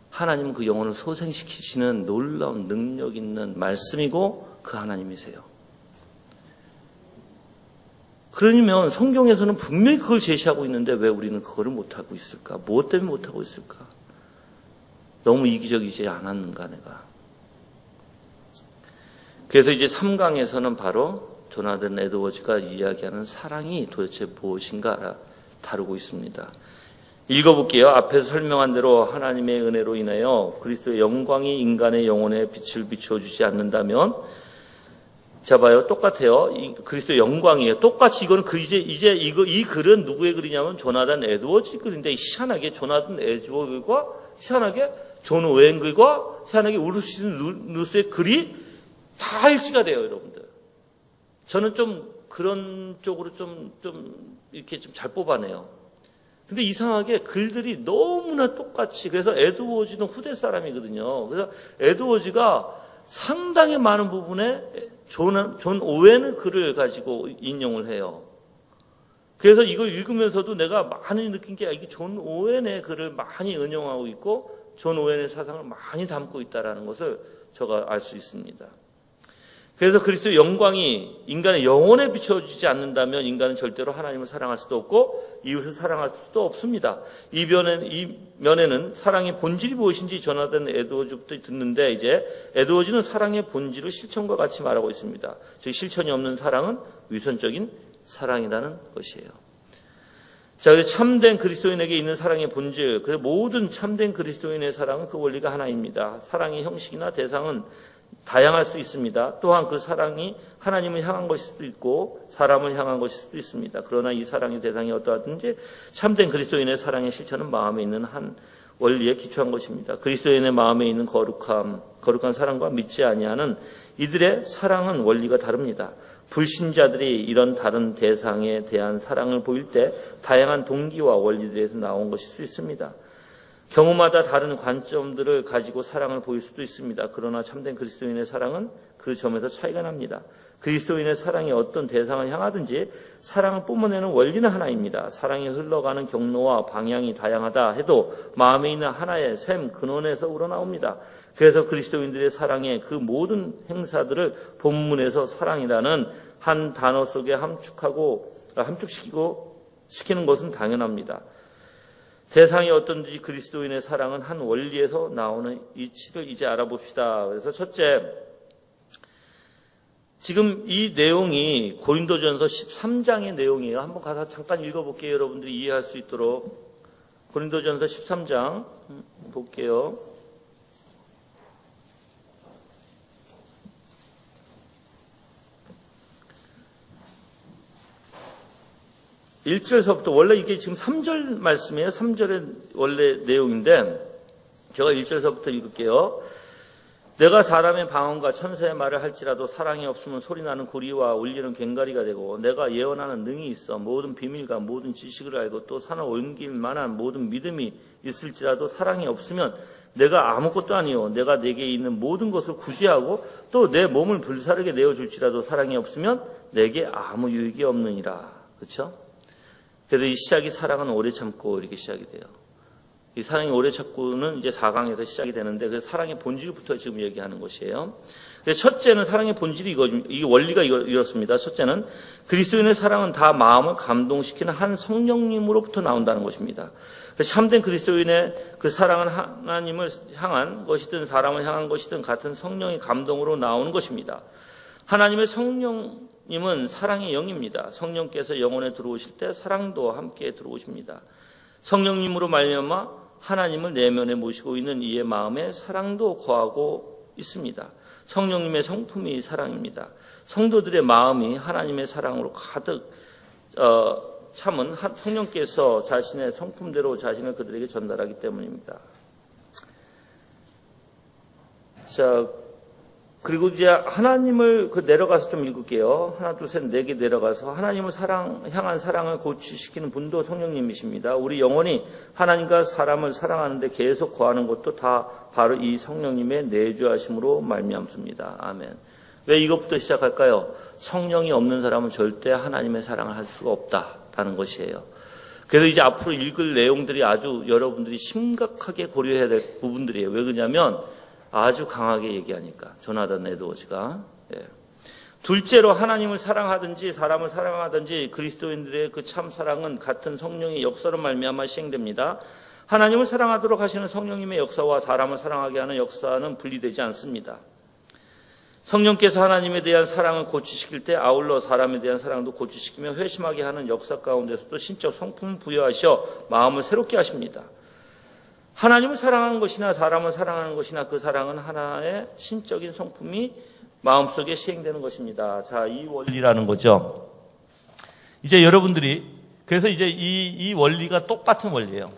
하나님은 그 영혼을 소생시키시는 놀라운 능력 있는 말씀이고 그 하나님이세요. 그러면 성경에서는 분명히 그걸 제시하고 있는데 왜 우리는 그거를 못하고 있을까? 무엇 때문에 못하고 있을까? 너무 이기적이지 않았는가 내가. 그래서 이제 3강에서는 바로 조나단 에드워즈가 이야기하는 사랑이 도대체 무엇인가 다루고 있습니다. 읽어볼게요. 앞에서 설명한 대로 하나님의 은혜로 인하여 그리스도의 영광이 인간의 영혼에 빛을 비춰주지 않는다면, 자 봐요. 똑같아요. 그리스도의 영광이에요. 똑같이 이거는 이 글은 누구의 글이냐면 조나단 에드워즈 글인데, 희한하게 조나단 에드워즈가 희한하게 존 오웬 글과 희한하게 우르시 누스의 글이 다 일치가 돼요, 여러분들. 저는 좀 그런 쪽으로 좀 이렇게 좀 잘 뽑아내요. 근데 이상하게 글들이 너무나 똑같이, 그래서 에드워즈는 후대 사람이거든요. 그래서 에드워즈가 상당히 많은 부분에 존 오웬의 글을 가지고 인용을 해요. 그래서 이걸 읽으면서도 내가 많이 느낀 게 이게 존 오웬의 글을 많이 인용하고 있고 존 오웬의 사상을 많이 담고 있다는 것을 저가 알 수 있습니다. 그래서 그리스도의 영광이 인간의 영혼에 비춰지지 않는다면 인간은 절대로 하나님을 사랑할 수도 없고 이웃을 사랑할 수도 없습니다. 이 면에는 사랑의 본질이 무엇인지 전하던 에드워즈부터 듣는데, 이제 에드워즈는 사랑의 본질을 실천과 같이 말하고 있습니다. 즉 실천이 없는 사랑은 위선적인 사랑이라는 것이에요. 자, 그래서 참된 그리스도인에게 있는 사랑의 본질, 그래서 모든 참된 그리스도인의 사랑은 그 원리가 하나입니다. 사랑의 형식이나 대상은 다양할 수 있습니다. 또한 그 사랑이 하나님을 향한 것일 수도 있고 사람을 향한 것일 수도 있습니다. 그러나 이 사랑의 대상이 어떠하든지 참된 그리스도인의 사랑의 실천은 마음에 있는 한 원리에 기초한 것입니다. 그리스도인의 마음에 있는 거룩한 사랑과 믿지 아니하는 이들의 사랑은 원리가 다릅니다. 불신자들이 이런 다른 대상에 대한 사랑을 보일 때 다양한 동기와 원리들에서 나온 것일 수 있습니다. 경우마다 다른 관점들을 가지고 사랑을 보일 수도 있습니다. 그러나 참된 그리스도인의 사랑은 그 점에서 차이가 납니다. 그리스도인의 사랑이 어떤 대상을 향하든지 사랑을 뿜어내는 원리는 하나입니다. 사랑이 흘러가는 경로와 방향이 다양하다 해도 마음에 있는 하나의 샘 근원에서 우러나옵니다. 그래서 그리스도인들의 사랑의 그 모든 행사들을 본문에서 사랑이라는 한 단어 속에 함축시키는 것은 당연합니다. 대상이 어떤지 그리스도인의 사랑은 한 원리에서 나오는 이치를 이제 알아봅시다. 그래서 첫째, 지금 이 내용이 고린도전서 13장의 내용이에요. 한번 가서 잠깐 읽어볼게요. 여러분들이 이해할 수 있도록. 고린도전서 13장 볼게요. 1절서부터, 원래 이게 지금 3절 말씀이에요. 3절의 원래 내용인데 제가 1절서부터 읽을게요. 내가 사람의 방언과 천사의 말을 할지라도 사랑이 없으면 소리나는 구리와 울리는 괭가리가 되고, 내가 예언하는 능이 있어 모든 비밀과 모든 지식을 알고 또 산을 옮길 만한 모든 믿음이 있을지라도 사랑이 없으면 내가 아무것도 아니요 내가 내게 있는 모든 것을 구제하고 또 내 몸을 불사르게 내어줄지라도 사랑이 없으면 내게 아무 유익이 없느니라. 그렇죠? 그래서 이 시작이 사랑은 오래 참고 이렇게 시작이 돼요. 이 사랑이 오래 참고는 이제 4강에서 시작이 되는데, 그 사랑의 본질부터 지금 얘기하는 것이에요. 첫째는 사랑의 본질이 이 원리가 이렇습니다. 첫째는 그리스도인의 사랑은 다 마음을 감동시키는 한 성령님으로부터 나온다는 것입니다. 참된 그리스도인의 그 사랑은 하나님을 향한 것이든 사람을 향한 것이든 같은 성령의 감동으로 나오는 것입니다. 하나님의 성령님은 사랑의 영입니다. 성령께서 영혼에 들어오실 때 사랑도 함께 들어오십니다. 성령님으로 말미암아 하나님을 내면에 모시고 있는 이의 마음에 사랑도 거하고 있습니다. 성령님의 성품이 사랑입니다. 성도들의 마음이 하나님의 사랑으로 가득 참은 성령께서 자신의 성품대로 자신을 그들에게 전달하기 때문입니다. 자, 그리고 이제 하나님을 내려가서 좀 읽을게요. 하나, 둘, 셋, 네 개 내려가서 하나님을 향한 사랑을 고취시키는 분도 성령님이십니다. 우리 영혼이 하나님과 사람을 사랑하는데 계속 거하는 것도 다 바로 이 성령님의 내주하심으로 말미암습니다. 아멘. 왜 이것부터 시작할까요? 성령이 없는 사람은 절대 하나님의 사랑을 할 수가 없다라는 것이에요. 그래서 이제 앞으로 읽을 내용들이 아주 여러분들이 심각하게 고려해야 될 부분들이에요. 왜 그러냐면 아주 강하게 얘기하니까, 조나단 에드워즈가. 둘째로 하나님을 사랑하든지 사람을 사랑하든지 그리스도인들의 그 참 사랑은 같은 성령의 역사로 말미암아 시행됩니다. 하나님을 사랑하도록 하시는 성령님의 역사와 사람을 사랑하게 하는 역사는 분리되지 않습니다. 성령께서 하나님에 대한 사랑을 고취시킬 때 아울러 사람에 대한 사랑도 고취시키며 회심하게 하는 역사 가운데서도 신적 성품을 부여하셔 마음을 새롭게 하십니다. 하나님을 사랑하는 것이나 사람을 사랑하는 것이나 그 사랑은 하나의 신적인 성품이 마음속에 시행되는 것입니다. 자, 이 원리라는 거죠. 이제 여러분들이, 그래서 이제 이 원리가 똑같은 원리예요.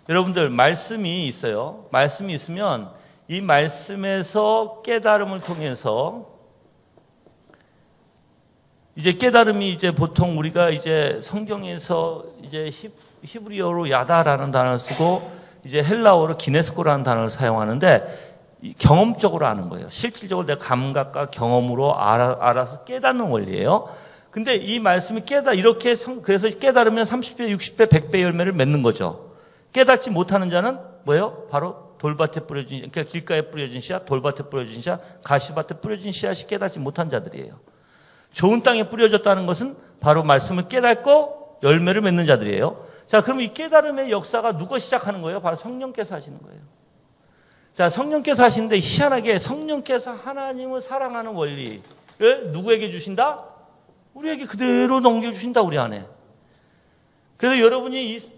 여러분들, 말씀이 있어요. 말씀이 있으면 이 말씀에서 깨달음을 통해서, 이제 깨달음이 이제 보통 우리가 이제 성경에서 이제 히브리어로 야다라는 단어를 쓰고 이제 헬라어로 기네스코라는 단어를 사용하는데, 경험적으로 아는 거예요. 실질적으로 내 감각과 경험으로 알아서 깨닫는 원리예요. 근데 이 말씀이 그래서 깨달으면 30배, 60배, 100배 열매를 맺는 거죠. 깨닫지 못하는 자는 뭐예요? 바로 돌밭에 뿌려진, 그러니까 길가에 뿌려진 씨앗, 돌밭에 뿌려진 씨앗, 가시밭에 뿌려진 씨앗이 깨닫지 못한 자들이에요. 좋은 땅에 뿌려졌다는 것은 바로 말씀을 깨닫고 열매를 맺는 자들이에요. 자, 그럼 이 깨달음의 역사가 누가 시작하는 거예요? 바로 성령께서 하시는 거예요. 자, 성령께서 하시는데 희한하게 성령께서 하나님을 사랑하는 원리를 누구에게 주신다? 우리에게 그대로 넘겨주신다, 우리 안에. 그래서 여러분이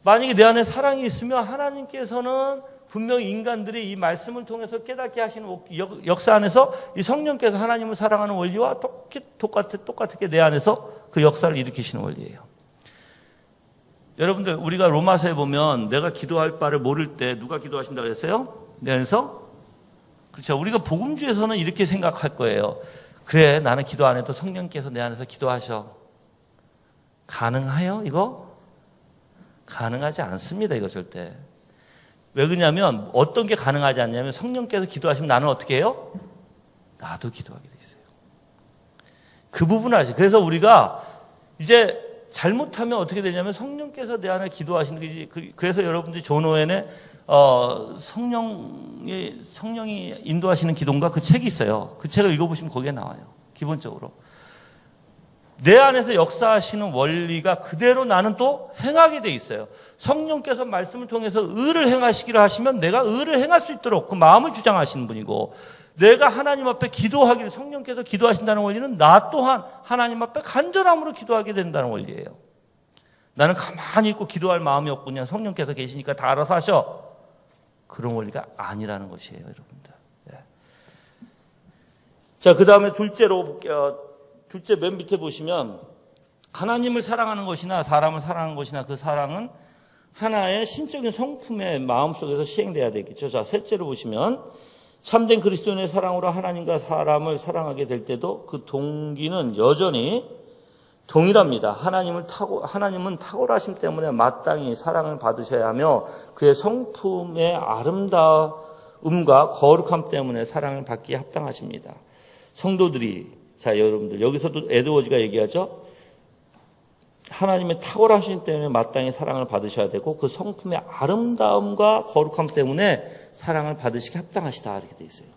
만약에 내 안에 사랑이 있으면 하나님께서는 분명히 인간들이 이 말씀을 통해서 깨닫게 하시는 역사 안에서 이 성령께서 하나님을 사랑하는 원리와 똑같게 내 안에서 그 역사를 일으키시는 원리예요. 여러분들, 우리가 로마서에 보면 내가 기도할 바를 모를 때 누가 기도하신다고 했어요? 내 안에서? 그렇죠. 우리가 복음주에서는 이렇게 생각할 거예요. 그래, 나는 기도 안 해도 성령께서 내 안에서 기도하셔. 가능해요, 이거? 가능하지 않습니다, 이거 절대. 왜 그러냐면 어떤 게 가능하지 않냐면 성령께서 기도하시면 나는 어떻게 해요? 나도 기도하게 돼 있어요. 그 부분을 아시죠? 그래서 우리가 이제 잘못하면 어떻게 되냐면 성령께서 내 안에 기도하시는 게, 그래서 여러분들이 존 오웬의 성령이 인도하시는 기도인가 그 책이 있어요. 그 책을 읽어보시면 거기에 나와요. 기본적으로. 내 안에서 역사하시는 원리가 그대로 나는 또 행하게 돼 있어요. 성령께서 말씀을 통해서 의를 행하시기를 하시면 내가 의를 행할 수 있도록 그 마음을 주장하시는 분이고, 내가 하나님 앞에 기도하기를 성령께서 기도하신다는 원리는 나 또한 하나님 앞에 간절함으로 기도하게 된다는 원리예요. 나는 가만히 있고 기도할 마음이 없고 그냥 성령께서 계시니까 다 알아서 하셔. 그런 원리가 아니라는 것이에요, 여러분들. 네. 자, 그 다음에 둘째로 볼게요. 둘째 맨 밑에 보시면 하나님을 사랑하는 것이나 사람을 사랑하는 것이나 그 사랑은 하나의 신적인 성품의 마음속에서 시행돼야 되겠죠. 자, 셋째로 보시면 참된 그리스도인의 사랑으로 하나님과 사람을 사랑하게 될 때도 그 동기는 여전히 동일합니다. 하나님은 탁월하심 때문에 마땅히 사랑을 받으셔야 하며 그의 성품의 아름다움과 거룩함 때문에 사랑을 받기에 합당하십니다. 성도들이, 자, 여러분들, 여기서도 에드워즈가 얘기하죠. 하나님의 탁월하심 때문에 마땅히 사랑을 받으셔야 되고 그 성품의 아름다움과 거룩함 때문에 사랑을 받으시기 합당하시다, 이렇게 돼 있어요.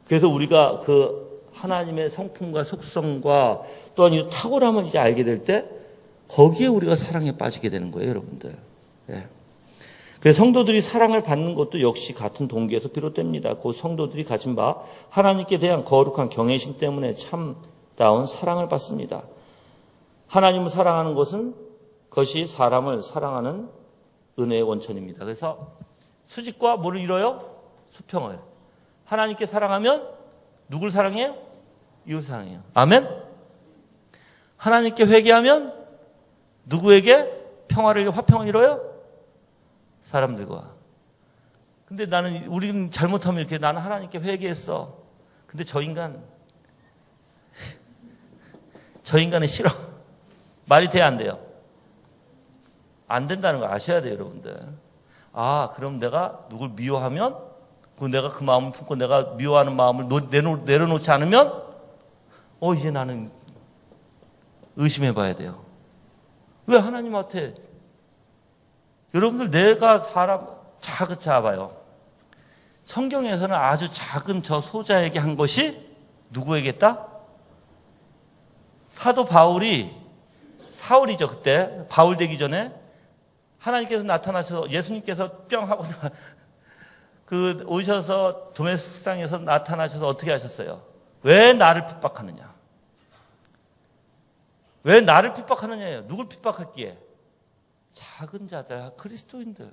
그래서 우리가 그 하나님의 성품과 속성과 또한 이 탁월함을 이제 알게 될 때 거기에 우리가 사랑에 빠지게 되는 거예요, 여러분들. 예. 그래서 성도들이 사랑을 받는 것도 역시 같은 동기에서 비롯됩니다. 그 성도들이 가진 바 하나님께 대한 거룩한 경외심 때문에 참다운 사랑을 받습니다. 하나님을 사랑하는 것은 그것이 사람을 사랑하는 은혜의 원천입니다. 그래서 수직과 뭐를 이뤄요? 수평을. 하나님께 사랑하면 누굴 사랑해요? 이웃 사랑해요. 아멘? 하나님께 회개하면 누구에게 화평을 이뤄요? 사람들과. 근데 우리는 잘못하면 이렇게 나는 하나님께 회개했어. 근데 저 인간은 싫어. 말이 돼야 안 돼요? 안 된다는 거 아셔야 돼요, 여러분들. 아, 그럼 내가 누굴 미워하면, 내가 그 마음을 품고 내가 미워하는 마음을 내려놓지 않으면, 이제 나는 의심해 봐야 돼요. 왜 하나님한테, 여러분들 내가 사람 잡아요. 성경에서는 아주 작은 저 소자에게 한 것이 누구에게 했다? 사도 사울이죠, 그때. 바울 되기 전에. 하나님께서 나타나셔서 예수님께서 뿅 하고 오셔서 도메스크상에서 나타나셔서 어떻게 하셨어요? 왜 나를 핍박하느냐? 왜 나를 핍박하느냐예요. 누굴 핍박했기에? 작은 자들, 그리스도인들.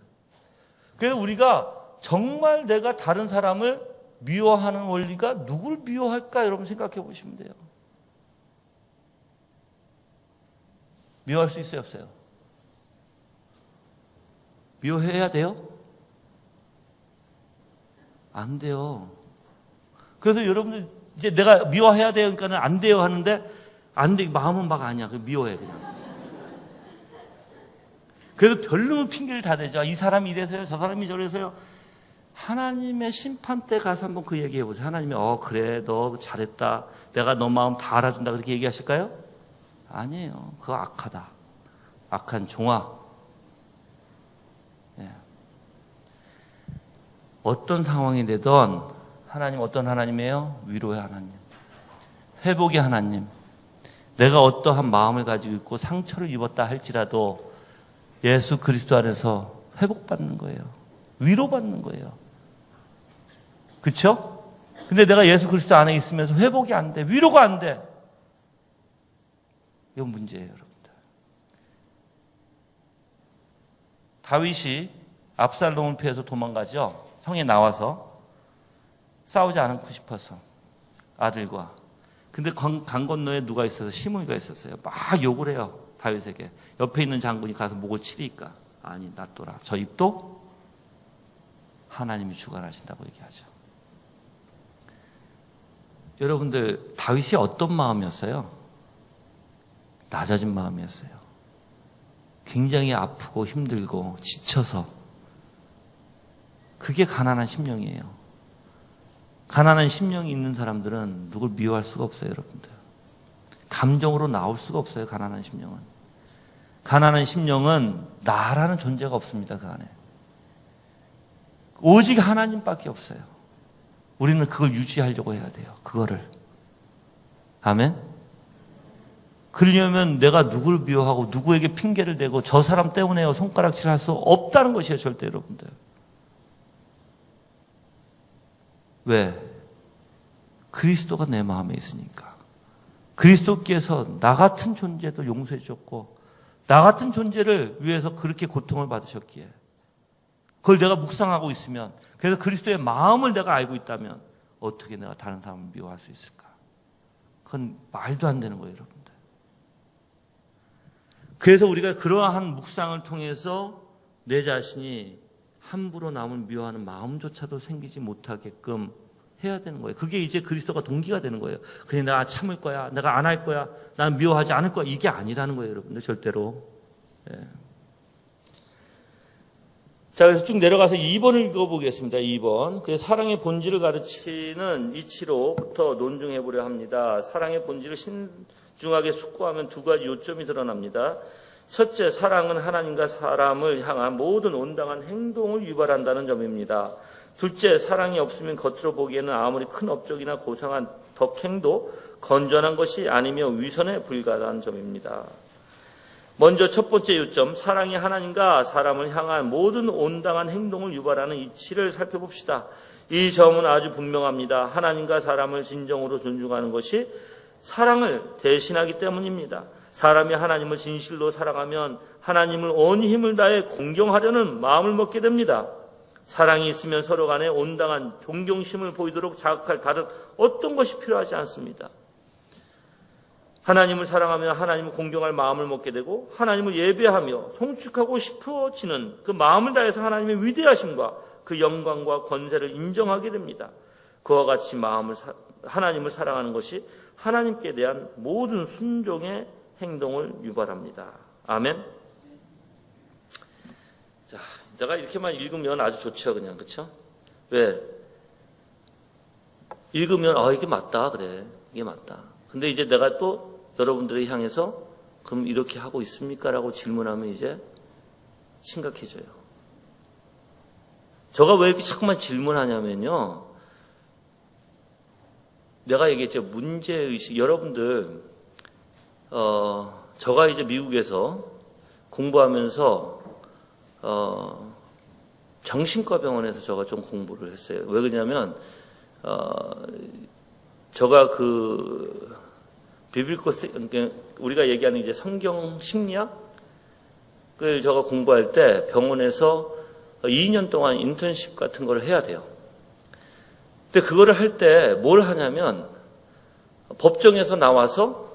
그래서 우리가 정말 내가 다른 사람을 미워하는 원리가 누굴 미워할까? 여러분 생각해 보시면 돼요. 미워할 수 있어요, 없어요? 미워해야 돼요? 안 돼요. 그래서 여러분들 이제 내가 미워해야 돼요, 그러니까는 안 돼요 하는데 안 돼, 마음은 막 아니야. 미워해 그냥. 그래도 별로 핑계를 다 대죠. 이 사람이 이래서요, 저 사람이 저래서요. 하나님의 심판 때 가서 한번 그 얘기해 보세요. 하나님이 그래, 너 잘했다, 내가 너 마음 다 알아준다, 그렇게 얘기하실까요? 아니에요. 그거 악하다. 악한 종아. 예. 어떤 상황이 되든 하나님 어떤 하나님이에요? 위로의 하나님, 회복의 하나님. 내가 어떠한 마음을 가지고 있고 상처를 입었다 할지라도 예수 그리스도 안에서 회복받는 거예요. 위로받는 거예요. 그렇죠? 근데 내가 예수 그리스도 안에 있으면서 회복이 안 돼. 위로가 안 돼. 이건 문제예요, 여러분들. 다윗이 압살롬을 피해서 도망가죠. 성에 나와서 싸우지 않고 싶어서 아들과. 근데 강 건너에 누가 있어서 시므이가 있었어요. 막 욕을 해요, 다윗에게. 옆에 있는 장군이 가서 목을 치리니까 아니 놔둬라. 저 입도 하나님이 주관하신다고 얘기하죠. 여러분들, 다윗이 어떤 마음이었어요? 낮아진 마음이었어요. 굉장히 아프고 힘들고 지쳐서. 그게 가난한 심령이에요. 가난한 심령이 있는 사람들은 누굴 미워할 수가 없어요, 여러분들. 감정으로 나올 수가 없어요, 가난한 심령은. 가난한 심령은 나라는 존재가 없습니다, 그 안에. 오직 하나님밖에 없어요. 우리는 그걸 유지하려고 해야 돼요, 그거를. 아멘? 그러려면 내가 누굴 미워하고 누구에게 핑계를 대고 저 사람 때문에요 손가락질할 수 없다는 것이에요, 절대, 여러분들. 왜? 그리스도가 내 마음에 있으니까. 그리스도께서 나 같은 존재도 용서해 주셨고 나 같은 존재를 위해서 그렇게 고통을 받으셨기에 그걸 내가 묵상하고 있으면, 그래서 그리스도의 마음을 내가 알고 있다면 어떻게 내가 다른 사람을 미워할 수 있을까? 그건 말도 안 되는 거예요, 여러분들. 그래서 우리가 그러한 묵상을 통해서 내 자신이 함부로 남을 미워하는 마음조차도 생기지 못하게끔 해야 되는 거예요. 그게 이제 그리스도가 동기가 되는 거예요. 그래, 내가 참을 거야, 내가 안 할 거야, 난 미워하지 않을 거야, 이게 아니라는 거예요, 여러분들. 절대로. 예. 자, 그래서 쭉 내려가서 2번을 읽어보겠습니다. 2번. 그래서 사랑의 본질을 가르치는 이치로부터 논증해 보려 합니다. 사랑의 본질을 신중하게 숙고하면 두 가지 요점이 드러납니다. 첫째, 사랑은 하나님과 사람을 향한 모든 온당한 행동을 유발한다는 점입니다. 둘째, 사랑이 없으면 겉으로 보기에는 아무리 큰 업적이나 고상한 덕행도 건전한 것이 아니며 위선에 불과한 점입니다. 먼저 첫 번째 요점, 사랑이 하나님과 사람을 향한 모든 온당한 행동을 유발하는 이치를 살펴봅시다. 이 점은 아주 분명합니다. 하나님과 사람을 진정으로 존중하는 것이 사랑을 대신하기 때문입니다. 사람이 하나님을 진실로 사랑하면 하나님을 온 힘을 다해 공경하려는 마음을 먹게 됩니다. 사랑이 있으면 서로 간에 온당한 존경심을 보이도록 자극할 다른 어떤 것이 필요하지 않습니다. 하나님을 사랑하며 하나님을 공경할 마음을 먹게 되고 하나님을 예배하며 송축하고 싶어지는 그 마음을 다해서 하나님의 위대하심과 그 영광과 권세를 인정하게 됩니다. 그와 같이 하나님을 사랑하는 것이 하나님께 대한 모든 순종의 행동을 유발합니다. 아멘. 자, 내가 이렇게만 읽으면 아주 좋죠, 그냥. 그렇죠? 왜? 읽으면 이게 맞다, 그래. 이게 맞다. 근데 이제 내가 또 여러분들을 향해서 그럼 이렇게 하고 있습니까? 라고 질문하면 이제 심각해져요. 제가 왜 이렇게 자꾸만 질문하냐면요. 내가 얘기했죠. 문제의식. 여러분들, 제가 이제 미국에서 공부하면서, 정신과 병원에서 제가 좀 공부를 했어요. 왜 그러냐면, 제가 비빌코, 우리가 얘기하는 이제 성경 심리학을 제가 공부할 때 병원에서 2년 동안 인턴십 같은 걸 해야 돼요. 근데 그거를 할 때 뭘 하냐면, 법정에서 나와서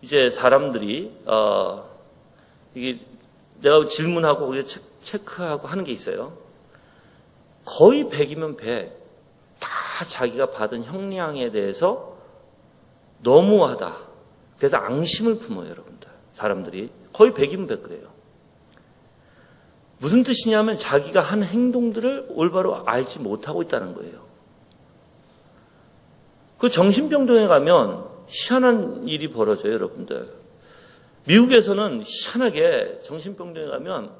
이제 사람들이, 이게 내가 질문하고 체크하고 하는 게 있어요. 거의 100이면 100. 다 자기가 받은 형량에 대해서 너무하다. 그래서 앙심을 품어요, 여러분들. 사람들이. 거의 100이면 100 그래요. 무슨 뜻이냐면 자기가 한 행동들을 올바로 알지 못하고 있다는 거예요. 그 정신병동에 가면 희한한 일이 벌어져요, 여러분들. 미국에서는 희한하게 정신병동에 가면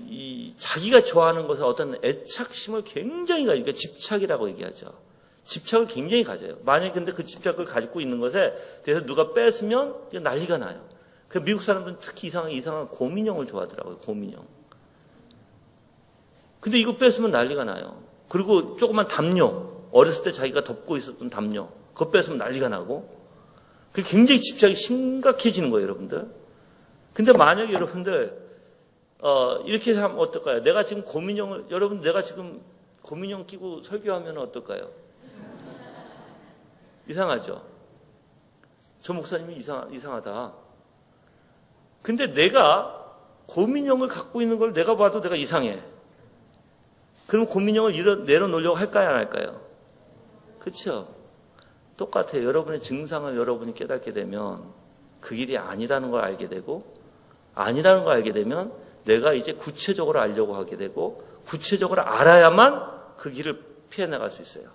이 자기가 좋아하는 것에 어떤 애착심을 굉장히 가지고, 그러니까 집착이라고 얘기하죠. 집착을 굉장히 가져요. 만약에 근데 그 집착을 가지고 있는 것에 대해서 누가 뺏으면 난리가 나요. 그 미국 사람들은 특히 이상한 곰인형을 좋아하더라고요. 곰인형. 근데 이거 뺏으면 난리가 나요. 그리고 조그만 담요, 어렸을 때 자기가 덮고 있었던 담요, 그거 뺏으면 난리가 나고, 그게 굉장히 집착이 심각해지는 거예요, 여러분들. 근데 만약에 여러분들, 이렇게 하면 어떨까요? 내가 지금 여러분, 내가 지금 곰인형 끼고 설교하면 어떨까요? 이상하죠? 저 목사님이 이상하다. 근데 내가 곰인형을 갖고 있는 걸 내가 봐도 내가 이상해. 그럼 곰인형을 내려놓으려고 할까요, 안 할까요? 그렇죠? 똑같아요. 여러분의 증상을 여러분이 깨닫게 되면 그 길이 아니라는 걸 알게 되고, 아니라는 걸 알게 되면 내가 이제 구체적으로 알려고 하게 되고, 구체적으로 알아야만 그 길을 피해 나갈 수 있어요.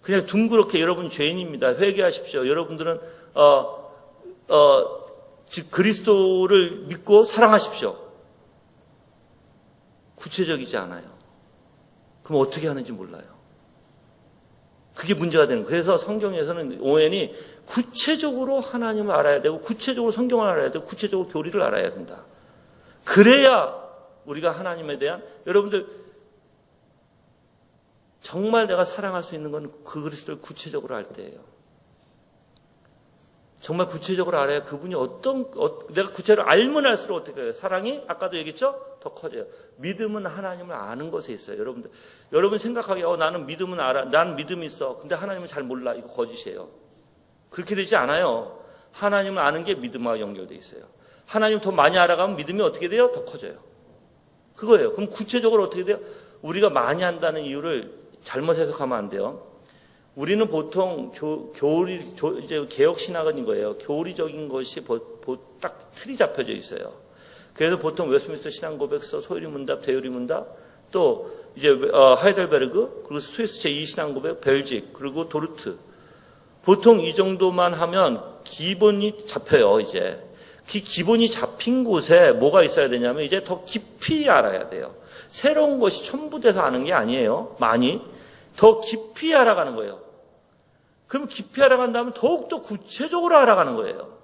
그냥 둥그렇게 여러분 죄인입니다. 회개하십시오. 여러분들은 즉 그리스도를 믿고 사랑하십시오. 구체적이지 않아요. 그럼 어떻게 하는지 몰라요. 그게 문제가 되는 거예요. 그래서 성경에서는 오해니 구체적으로 하나님을 알아야 되고, 구체적으로 성경을 알아야 되고, 구체적으로 교리를 알아야 된다. 그래야 우리가 하나님에 대한, 여러분들 정말 내가 사랑할 수 있는 건 그 그리스도를 구체적으로 알 때예요. 정말 구체적으로 알아야 그분이 내가 구체적으로 알면 알수록 어떻게 해요? 사랑이 아까도 얘기했죠? 더 커져요. 믿음은 하나님을 아는 것에 있어요. 여러분 생각하기에 나는 믿음은 알아. 난 믿음이 있어. 근데 하나님은 잘 몰라. 이거 거짓이에요. 그렇게 되지 않아요. 하나님을 아는 게 믿음과 연결되어 있어요. 하나님 더 많이 알아가면 믿음이 어떻게 돼요? 더 커져요. 그거예요. 그럼 구체적으로 어떻게 돼요? 우리가 많이 한다는 이유를 잘못 해석하면 안 돼요. 우리는 보통 이제 개혁신학은 이거예요. 교리적인 것이 딱 틀이 잡혀져 있어요. 그래서 보통 웨스트민스터 신앙고백서, 소유리문답, 대유리문답, 또 이제 하이델베르그, 그리고 스위스 제2신앙고백, 벨직, 그리고 도르트. 보통 이 정도만 하면 기본이 잡혀요. 이제 그 기본이 잡힌 곳에 뭐가 있어야 되냐면 이제 더 깊이 알아야 돼요. 새로운 것이 첨부돼서 아는 게 아니에요. 많이 더 깊이 알아가는 거예요. 그럼 깊이 알아간다면 더욱더 구체적으로 알아가는 거예요.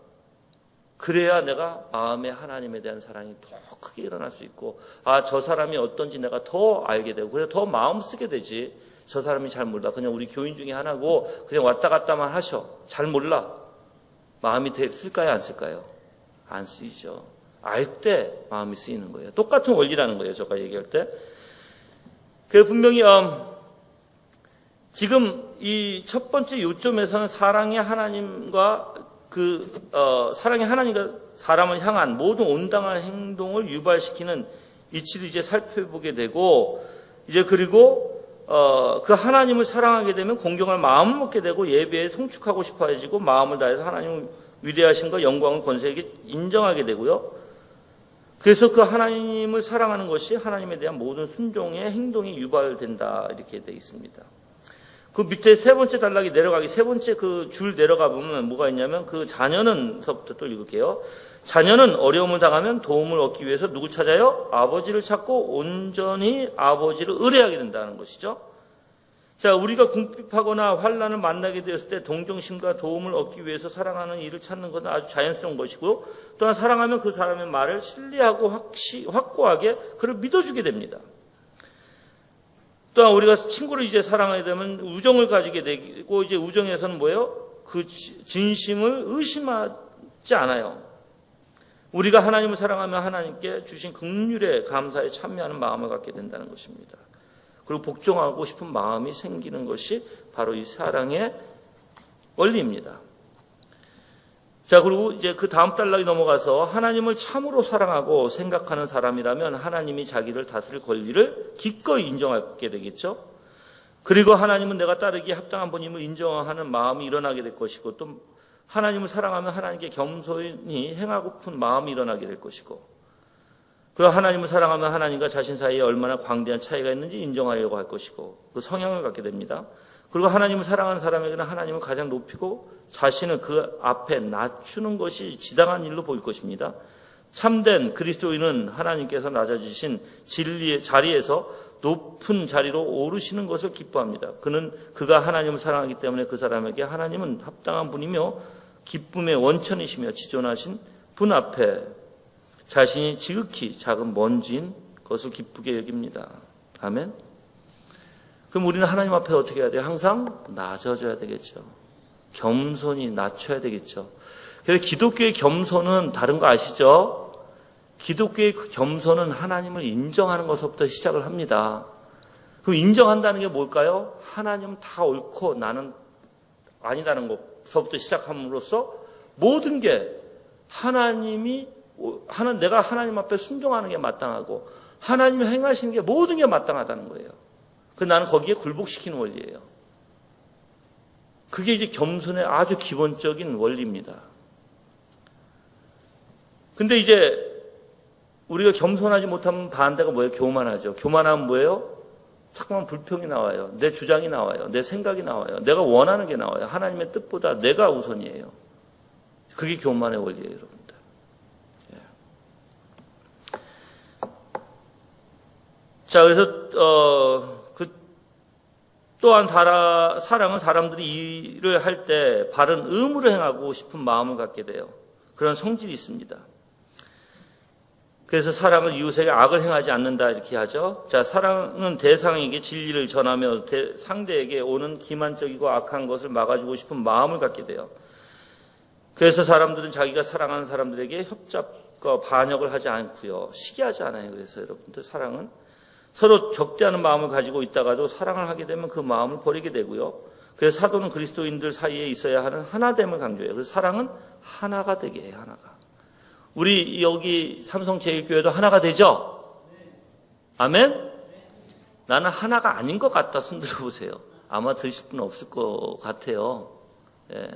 그래야 내가 마음에 하나님에 대한 사랑이 더 크게 일어날 수 있고, 저 사람이 어떤지 내가 더 알게 되고, 그래 더 마음 쓰게 되지. 저 사람이 잘 몰라. 그냥 우리 교인 중에 하나고 그냥 왔다 갔다만 하셔. 잘 몰라. 마음이 쓸까요, 안 쓸까요? 안 쓰이죠. 알 때 마음이 쓰이는 거예요. 똑같은 원리라는 거예요. 제가 얘기할 때. 그 분명히 지금 이 첫 번째 요점에서는 사랑의 하나님과 사람을 향한 모든 온당한 행동을 유발시키는 이치를 이제 살펴보게 되고, 이제 그리고 그 하나님을 사랑하게 되면 공경할 마음을 먹게 되고, 예배에 송축하고 싶어지고, 마음을 다해서 하나님의 위대하심과 영광을 권세에게 인정하게 되고요. 그래서 그 하나님을 사랑하는 것이 하나님에 대한 모든 순종의 행동이 유발된다, 이렇게 되어 있습니다. 그 밑에 세 번째 단락이 내려가기, 세 번째 그 줄 내려가 보면 뭐가 있냐면, 그 자녀는서부터 또 읽을게요. 자녀는 어려움을 당하면 도움을 얻기 위해서 누굴 찾아요? 아버지를 찾고 온전히 아버지를 의뢰하게 된다는 것이죠. 자, 우리가 궁핍하거나 환난을 만나게 되었을 때 동정심과 도움을 얻기 위해서 사랑하는 이를 찾는 것은 아주 자연스러운 것이고, 또한 사랑하면 그 사람의 말을 신뢰하고 확고하게 그를 믿어주게 됩니다. 또한 우리가 친구를 이제 사랑하게 되면 우정을 가지게 되고, 이제 우정에서는 뭐예요? 그 진심을 의심하지 않아요. 우리가 하나님을 사랑하면 하나님께 주신 긍휼에 감사에 참여하는 마음을 갖게 된다는 것입니다. 그리고 복종하고 싶은 마음이 생기는 것이 바로 이 사랑의 원리입니다. 자, 그리고 이제 그 다음 단락이 넘어가서 하나님을 참으로 사랑하고 생각하는 사람이라면 하나님이 자기를 다스릴 권리를 기꺼이 인정하게 되겠죠. 그리고 하나님은 내가 따르기에 합당한 분임을 인정하는 마음이 일어나게 될 것이고, 또 하나님을 사랑하면 하나님께 겸손히 행하고픈 마음이 일어나게 될 것이고, 그리고 하나님을 사랑하면 하나님과 자신 사이에 얼마나 광대한 차이가 있는지 인정하려고 할 것이고, 그 성향을 갖게 됩니다. 그리고 하나님을 사랑하는 사람에게는 하나님을 가장 높이고 자신을 그 앞에 낮추는 것이 지당한 일로 보일 것입니다. 참된 그리스도인은 하나님께서 낮아지신 진리의 자리에서 높은 자리로 오르시는 것을 기뻐합니다. 그가 하나님을 사랑하기 때문에 그 사람에게 하나님은 합당한 분이며 기쁨의 원천이시며 지존하신 분 앞에 자신이 지극히 작은 먼지인 것을 기쁘게 여깁니다. 아멘. 그럼 우리는 하나님 앞에 어떻게 해야 돼요? 항상 낮아져야 되겠죠. 겸손히 낮춰야 되겠죠. 그래서 기독교의 겸손은 다른 거 아시죠? 기독교의 겸손은 하나님을 인정하는 것부터 시작을 합니다. 그럼 인정한다는 게 뭘까요? 하나님은 다 옳고 나는 아니다는 것부터 시작함으로써 모든 게 내가 하나님 앞에 순종하는 게 마땅하고 하나님이 행하시는 게 모든 게 마땅하다는 거예요. 나는 거기에 굴복시키는 원리예요. 그게 이제 겸손의 아주 기본적인 원리입니다. 근데 이제 우리가 겸손하지 못하면 반대가 뭐예요? 교만하죠. 교만하면 뭐예요? 자꾸만 불평이 나와요. 내 주장이 나와요. 내 생각이 나와요. 내가 원하는 게 나와요. 하나님의 뜻보다 내가 우선이에요. 그게 교만의 원리예요, 여러분들. 예. 자, 그래서 또한 사랑은 사람들이 일을 할 때 바른 의무를 행하고 싶은 마음을 갖게 돼요. 그런 성질이 있습니다. 그래서 사랑은 이웃에게 악을 행하지 않는다 이렇게 하죠. 자, 사랑은 대상에게 진리를 전하며 상대에게 오는 기만적이고 악한 것을 막아주고 싶은 마음을 갖게 돼요. 그래서 사람들은 자기가 사랑하는 사람들에게 협잡과 반역을 하지 않고요. 시기하지 않아요. 그래서 여러분들 사랑은 서로 적대하는 마음을 가지고 있다가도 사랑을 하게 되면 그 마음을 버리게 되고요. 그래서 사도는 그리스도인들 사이에 있어야 하는 하나됨을 강조해요. 그래서 사랑은 하나가 되게 해요. 하나가. 우리 여기 삼성제일교회도 하나가 되죠? 아멘? 나는 하나가 아닌 것 같다. 손 들어보세요. 아마 드실 분은 없을 것 같아요. 예.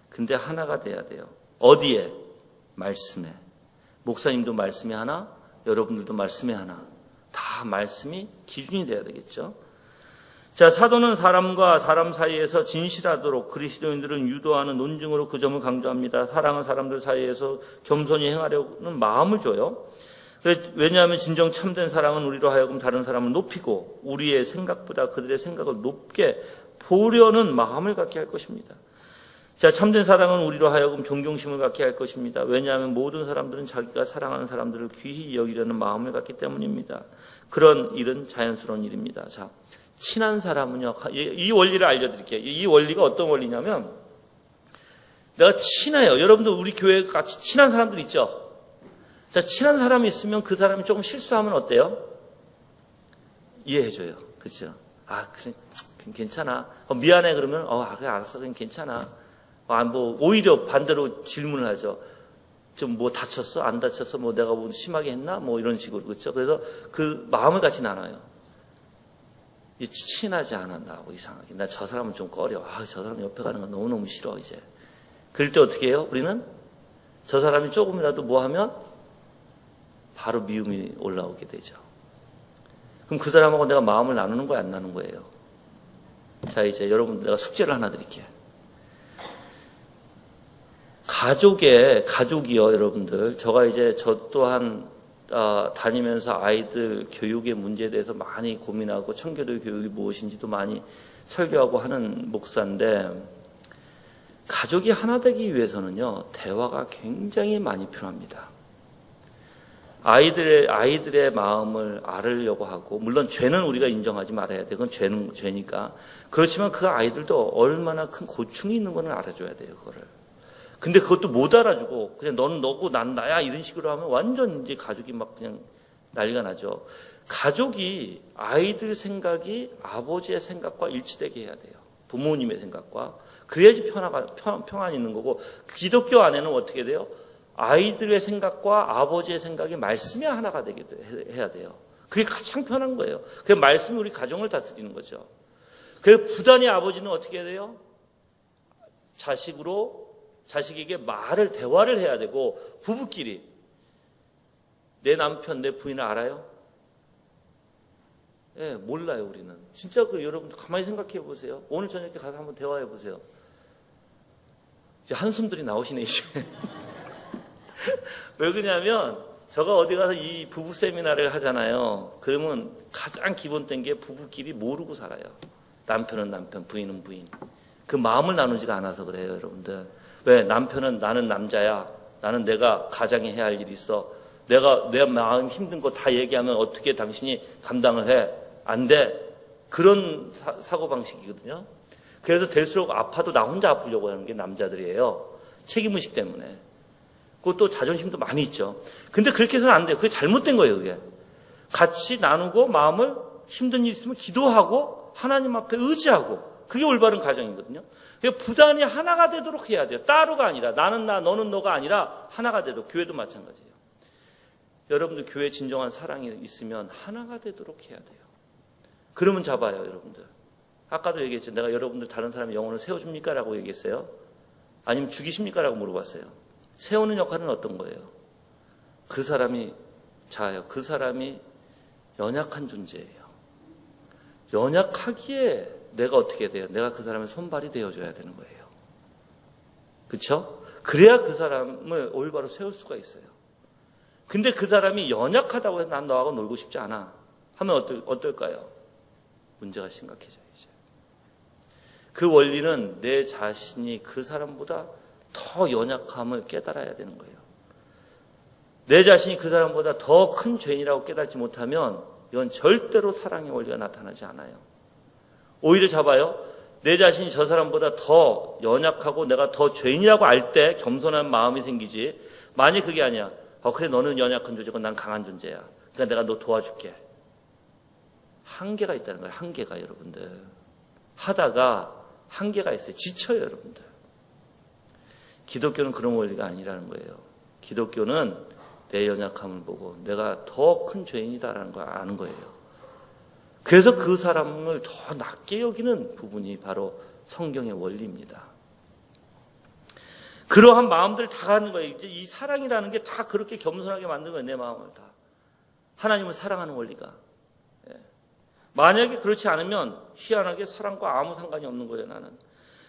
근데 하나가 돼야 돼요. 어디에? 말씀에. 목사님도 말씀이 하나, 여러분들도 말씀이 하나. 다 말씀이 기준이 돼야 되겠죠. 자, 사도는 사람과 사람 사이에서 진실하도록 그리스도인들은 유도하는 논증으로 그 점을 강조합니다. 사랑은 사람들 사이에서 겸손히 행하려는 마음을 줘요. 왜냐하면 진정 참된 사랑은 우리로 하여금 다른 사람을 높이고 우리의 생각보다 그들의 생각을 높게 보려는 마음을 갖게 할 것입니다. 자, 참된 사랑은 우리로 하여금 존경심을 갖게 할 것입니다. 왜냐하면 모든 사람들은 자기가 사랑하는 사람들을 귀히 여기려는 마음을 갖기 때문입니다. 그런 일은 자연스러운 일입니다. 자, 친한 사람은요, 이 원리를 알려드릴게요. 이 원리가 어떤 원리냐면, 내가 친해요. 여러분들 우리 교회에 같이 친한 사람들 있죠? 자, 친한 사람이 있으면 그 사람이 조금 실수하면 어때요? 이해해줘요. 그렇죠? 아, 그래, 괜찮아. 미안해 그러면, 그래, 알았어. 그냥 괜찮아. 오히려 반대로 질문을 하죠. 좀 뭐 다쳤어? 안 다쳤어? 뭐 내가 뭐 심하게 했나? 뭐 이런 식으로. 그렇죠? 그래서 그 마음을 같이 나눠요. 친하지 않아, 나하고 이상하게. 나 저 사람은 좀 꺼려. 저 사람 옆에 가는 건 너무너무 싫어, 이제. 그럴 때 어떻게 해요? 우리는 저 사람이 조금이라도 뭐 하면 바로 미움이 올라오게 되죠. 그럼 그 사람하고 내가 마음을 나누는 거야, 안 나누는 거예요? 자, 이제 여러분 내가 숙제를 하나 드릴게요. 가족이요, 여러분들. 저 또한, 다니면서 아이들 교육의 문제에 대해서 많이 고민하고 청교도 교육이 무엇인지도 많이 설교하고 하는 목사인데, 가족이 하나 되기 위해서는요, 대화가 굉장히 많이 필요합니다. 아이들의 마음을 알으려고 하고, 물론 죄는 우리가 인정하지 말아야 돼. 그건 죄니까. 그렇지만 그 아이들도 얼마나 큰 고충이 있는 걸 알아줘야 돼요, 그거를. 근데 그것도 못 알아주고 그냥 너는 너고 난 나야 이런 식으로 하면 완전 이제 가족이 막 그냥 난리가 나죠. 가족이 아이들 생각이 아버지의 생각과 일치되게 해야 돼요. 부모님의 생각과. 그래야지 평안이 있는 거고, 기독교 안에는 어떻게 돼요? 아이들의 생각과 아버지의 생각이 말씀이 하나가 되게 해야 돼요. 그게 가장 편한 거예요. 그 말씀이 우리 가정을 다스리는 거죠. 그래서 부단히 아버지는 어떻게 해야 돼요? 자식에게 대화를 해야 되고, 부부끼리. 내 남편, 내 부인을 알아요? 예, 몰라요, 우리는. 진짜 여러분 가만히 생각해 보세요. 오늘 저녁에 가서 한번 대화해 보세요. 이제 한숨들이 나오시네, 이제. 왜 그러냐면 저가 어디 가서 이 부부 세미나를 하잖아요. 그러면 가장 기본된 게 부부끼리 모르고 살아요. 남편은 남편, 부인은 부인. 그 마음을 나누지가 않아서 그래요, 여러분들. 왜? 남편은 나는 남자야. 나는 내가 가장에 해야 할 일이 있어. 내가 내 마음 힘든 거 다 얘기하면 어떻게 당신이 감당을 해? 안 돼. 그런 사고방식이거든요. 그래서 될수록 아파도 나 혼자 아프려고 하는 게 남자들이에요. 책임의식 때문에. 그것도 자존심도 많이 있죠. 근데 그렇게 해서는 안 돼요. 그게 잘못된 거예요, 그게. 같이 나누고 마음을 힘든 일 있으면 기도하고 하나님 앞에 의지하고 그게 올바른 가정이거든요. 부단히 하나가 되도록 해야 돼요. 따로가 아니라 나는 나, 너는 너가 아니라 하나가 되도록. 교회도 마찬가지예요. 여러분들 교회에 진정한 사랑이 있으면 하나가 되도록 해야 돼요. 그러면 잡아요, 여러분들. 아까도 얘기했죠. 내가 여러분들 다른 사람의 영혼을 세워줍니까? 라고 얘기했어요. 아니면 죽이십니까? 라고 물어봤어요. 세우는 역할은 어떤 거예요? 그 사람이 자아요. 그 사람이 연약한 존재예요. 연약하기에 내가 어떻게 돼요? 내가 그 사람의 손발이 되어줘야 되는 거예요. 그렇죠? 그래야 그 사람을 올바로 세울 수가 있어요. 근데 그 사람이 연약하다고 해서 난 너하고 놀고 싶지 않아 하면 어떨까요? 문제가 심각해져야죠. 그 원리는 내 자신이 그 사람보다 더 연약함을 깨달아야 되는 거예요. 내 자신이 그 사람보다 더 큰 죄인이라고 깨닫지 못하면 이건 절대로 사랑의 원리가 나타나지 않아요. 오히려 잡아요. 내 자신이 저 사람보다 더 연약하고 내가 더 죄인이라고 알 때 겸손한 마음이 생기지. 만약 그게 아니야. 그래 너는 연약한 존재고 난 강한 존재야. 그러니까 내가 너 도와줄게. 한계가 있다는 거예요. 한계가 여러분들. 하다가 한계가 있어요. 지쳐요 여러분들. 기독교는 그런 원리가 아니라는 거예요. 기독교는 내 연약함을 보고 내가 더 큰 죄인이다라는 걸 아는 거예요. 그래서 그 사람을 더 낮게 여기는 부분이 바로 성경의 원리입니다. 그러한 마음들을 다 가는 거예요. 이 사랑이라는 게 다 그렇게 겸손하게 만든 거예요. 내 마음을 다. 하나님을 사랑하는 원리가. 만약에 그렇지 않으면 희한하게 사랑과 아무 상관이 없는 거예요. 나는.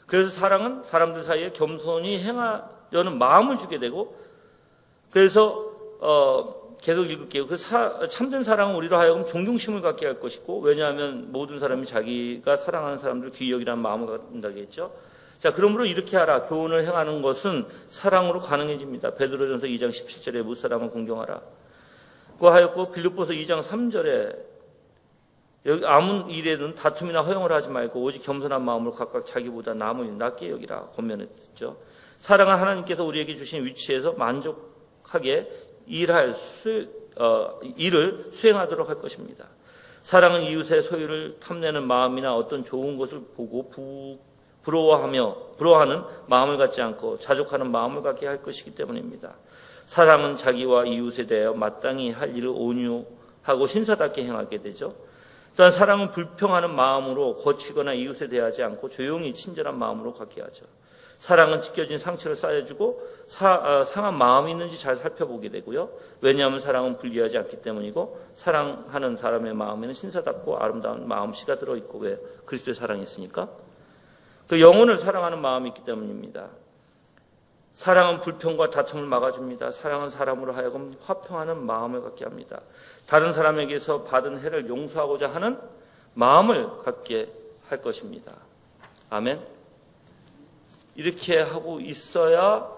그래서 사랑은 사람들 사이에 겸손히 행하려는 마음을 주게 되고 그래서 계속 읽을게요. 참된 사랑은 우리로 하여금 존경심을 갖게 할 것이고 왜냐하면 모든 사람이 자기가 사랑하는 사람들을 귀히 여기라는 마음을 갖는다고 했죠. 자, 그러므로 이렇게 하라. 교훈을 행하는 것은 사랑으로 가능해집니다. 베드로전서 2장 17절에 무사람을 공경하라. 그 하였고 빌립보서 2장 3절에 여기 아무 일에는 다툼이나 허용을 하지 말고 오직 겸손한 마음으로 각각 자기보다 남을 낮게 여기라 권면했죠. 사랑은 하나님께서 우리에게 주신 위치에서 만족하게 일을 수행하도록 할 것입니다. 사랑은 이웃의 소유를 탐내는 마음이나 어떤 좋은 것을 보고 부러워하는 마음을 갖지 않고 자족하는 마음을 갖게 할 것이기 때문입니다. 사랑은 자기와 이웃에 대하여 마땅히 할 일을 온유하고 신사답게 행하게 되죠. 또한 사랑은 불평하는 마음으로 거치거나 이웃에 대하지 않고 조용히 친절한 마음으로 갖게 하죠. 사랑은 찢겨진 상처를 쌓여주고 상한 마음이 있는지 잘 살펴보게 되고요. 왜냐하면 사랑은 불리하지 않기 때문이고 사랑하는 사람의 마음에는 신사답고 아름다운 마음씨가 들어있고 왜? 그리스도의 사랑이 있으니까. 그 영혼을 사랑하는 마음이 있기 때문입니다. 사랑은 불평과 다툼을 막아줍니다. 사랑은 사람으로 하여금 화평하는 마음을 갖게 합니다. 다른 사람에게서 받은 해를 용서하고자 하는 마음을 갖게 할 것입니다. 아멘. 이렇게 하고 있어야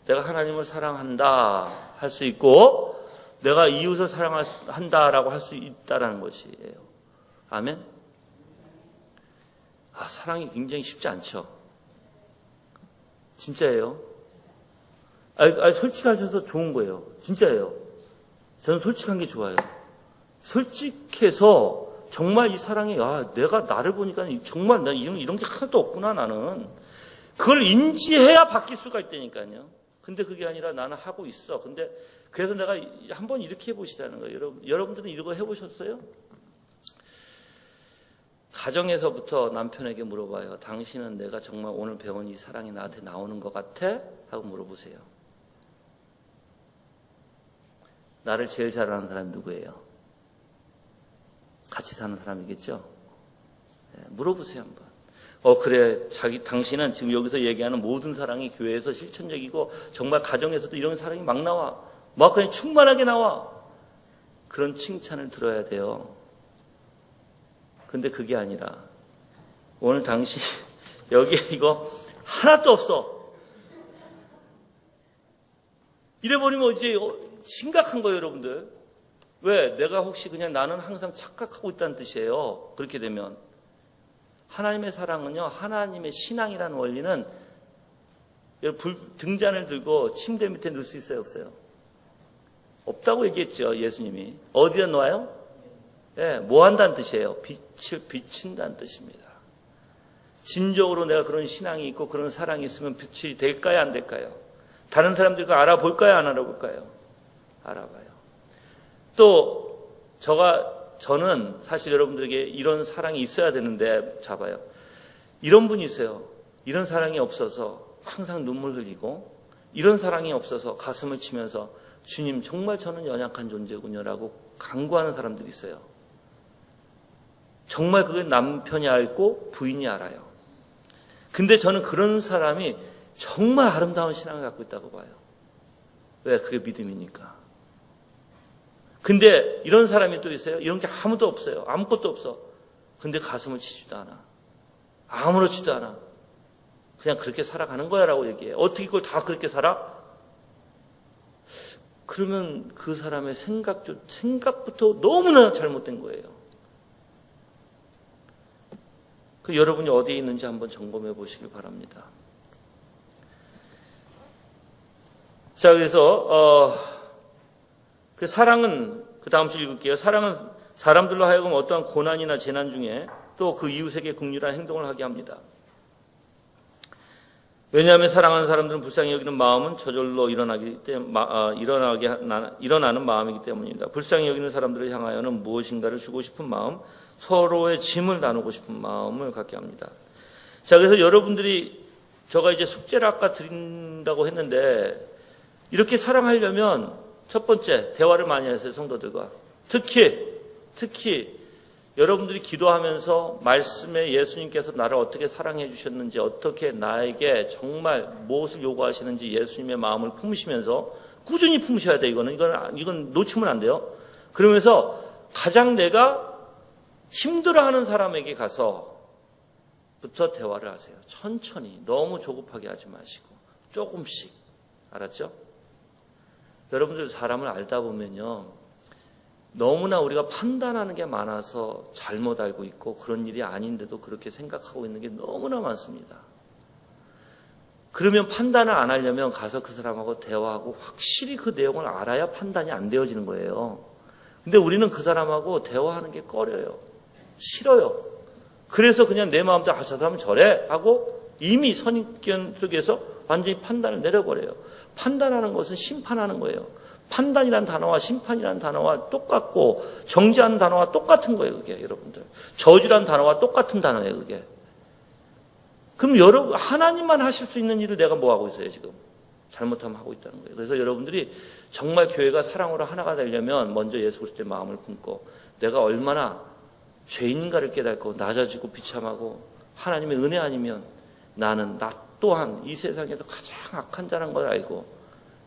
내가 하나님을 사랑한다 할 수 있고 내가 이웃을 사랑한다라고 할 수 있다라는 것이에요. 아멘. 사랑이 굉장히 쉽지 않죠. 진짜예요. 솔직하셔서 좋은 거예요. 진짜예요. 저는 솔직한 게 좋아요. 솔직해서 정말 이 사랑이 내가 나를 보니까 정말 난 이런 게 하나도 없구나 나는. 그걸 인지해야 바뀔 수가 있다니까요. 근데 그게 아니라 나는 하고 있어. 근데 그래서 내가 한번 이렇게 해보시라는 거예요. 여러분들은 이거 해보셨어요? 가정에서부터 남편에게 물어봐요. 당신은 내가 정말 오늘 배운 이 사랑이 나한테 나오는 것 같아? 하고 물어보세요. 나를 제일 잘 아는 사람이 누구예요? 같이 사는 사람이겠죠? 물어보세요 한번. 그래. 당신은 지금 여기서 얘기하는 모든 사랑이 교회에서 실천적이고 정말 가정에서도 이런 사랑이 막 나와. 막 그냥 충만하게 나와. 그런 칭찬을 들어야 돼요. 근데 그게 아니라 오늘 당신 여기에 이거 하나도 없어. 이래버리면 이제 심각한 거예요, 여러분들. 왜? 내가 혹시 그냥 나는 항상 착각하고 있다는 뜻이에요. 그렇게 되면. 하나님의 사랑은요, 하나님의 신앙이라는 원리는 등잔을 들고 침대 밑에 넣을 수 있어요, 없어요? 없다고 얘기했죠, 예수님이. 어디에 놓아요? 예, 뭐 한다는 뜻이에요? 빛을 비춘다는 뜻입니다. 진정으로 내가 그런 신앙이 있고 그런 사랑이 있으면 빛이 될까요, 안 될까요? 다른 사람들과 알아볼까요, 안 알아볼까요? 알아봐요. 또 저는 사실 여러분들에게 이런 사랑이 있어야 되는데 잡아요. 이런 분이 있어요. 이런 사랑이 없어서 항상 눈물 흘리고 이런 사랑이 없어서 가슴을 치면서 주님 정말 저는 연약한 존재군요 라고 간구하는 사람들이 있어요. 정말 그게 남편이 알고 부인이 알아요. 근데 저는 그런 사람이 정말 아름다운 신앙을 갖고 있다고 봐요. 왜? 그게 믿음이니까. 근데 이런 사람이 또 있어요. 이런 게 아무도 없어요. 아무것도 없어. 근데 가슴을 치지도 않아. 아무렇지도 않아. 그냥 그렇게 살아가는 거야 라고 얘기해요. 어떻게 그걸 다 그렇게 살아? 그러면 그 사람의 생각부터 너무나 잘못된 거예요. 여러분이 어디에 있는지 한번 점검해 보시길 바랍니다. 자, 그래서 그 사랑은 그 다음 줄 읽을게요. 사랑은 사람들로 하여금 어떠한 고난이나 재난 중에 또 그 이웃에게 긍휼한 행동을 하게 합니다. 왜냐하면 사랑하는 사람들은 불쌍히 여기는 마음은 저절로 일어나는 마음이기 때문입니다. 불쌍히 여기는 사람들을 향하여는 무엇인가를 주고 싶은 마음, 서로의 짐을 나누고 싶은 마음을 갖게 합니다. 자, 그래서 여러분들이 제가 이제 숙제를 아까 드린다고 했는데 이렇게 사랑하려면 첫 번째 대화를 많이 하세요, 성도들과. 특히 여러분들이 기도하면서 말씀에 예수님께서 나를 어떻게 사랑해 주셨는지, 어떻게 나에게 정말 무엇을 요구하시는지 예수님의 마음을 품으시면서 꾸준히 품으셔야 돼요. 이건 놓치면 안 돼요. 그러면서 가장 내가 힘들어하는 사람에게 가서부터 대화를 하세요. 천천히, 너무 조급하게 하지 마시고 조금씩. 알았죠? 여러분들 사람을 알다 보면요, 너무나 우리가 판단하는 게 많아서 잘못 알고 있고 그런 일이 아닌데도 그렇게 생각하고 있는 게 너무나 많습니다. 그러면 판단을 안 하려면 가서 그 사람하고 대화하고 확실히 그 내용을 알아야 판단이 안 되어지는 거예요. 근데 우리는 그 사람하고 대화하는 게 꺼려요. 싫어요. 그래서 그냥 내 마음대로 저 사람은 저래 하고 이미 선입견 속에서 완전히 판단을 내려버려요. 판단하는 것은 심판하는 거예요. 판단이라는 단어와 심판이라는 단어와 똑같고 정죄하는 단어와 똑같은 거예요. 그게 여러분들. 저주라는 단어와 똑같은 단어예요. 그게. 그럼 여러분 하나님만 하실 수 있는 일을 내가 뭐 하고 있어요 지금? 잘못하면 하고 있다는 거예요. 그래서 여러분들이 정말 교회가 사랑으로 하나가 되려면 먼저 예수 그리스도의 마음을 품고 내가 얼마나 죄인인가를 깨닫고 낮아지고 비참하고 하나님의 은혜 아니면 나는 나 또한 이 세상에서 가장 악한 자라는 걸 알고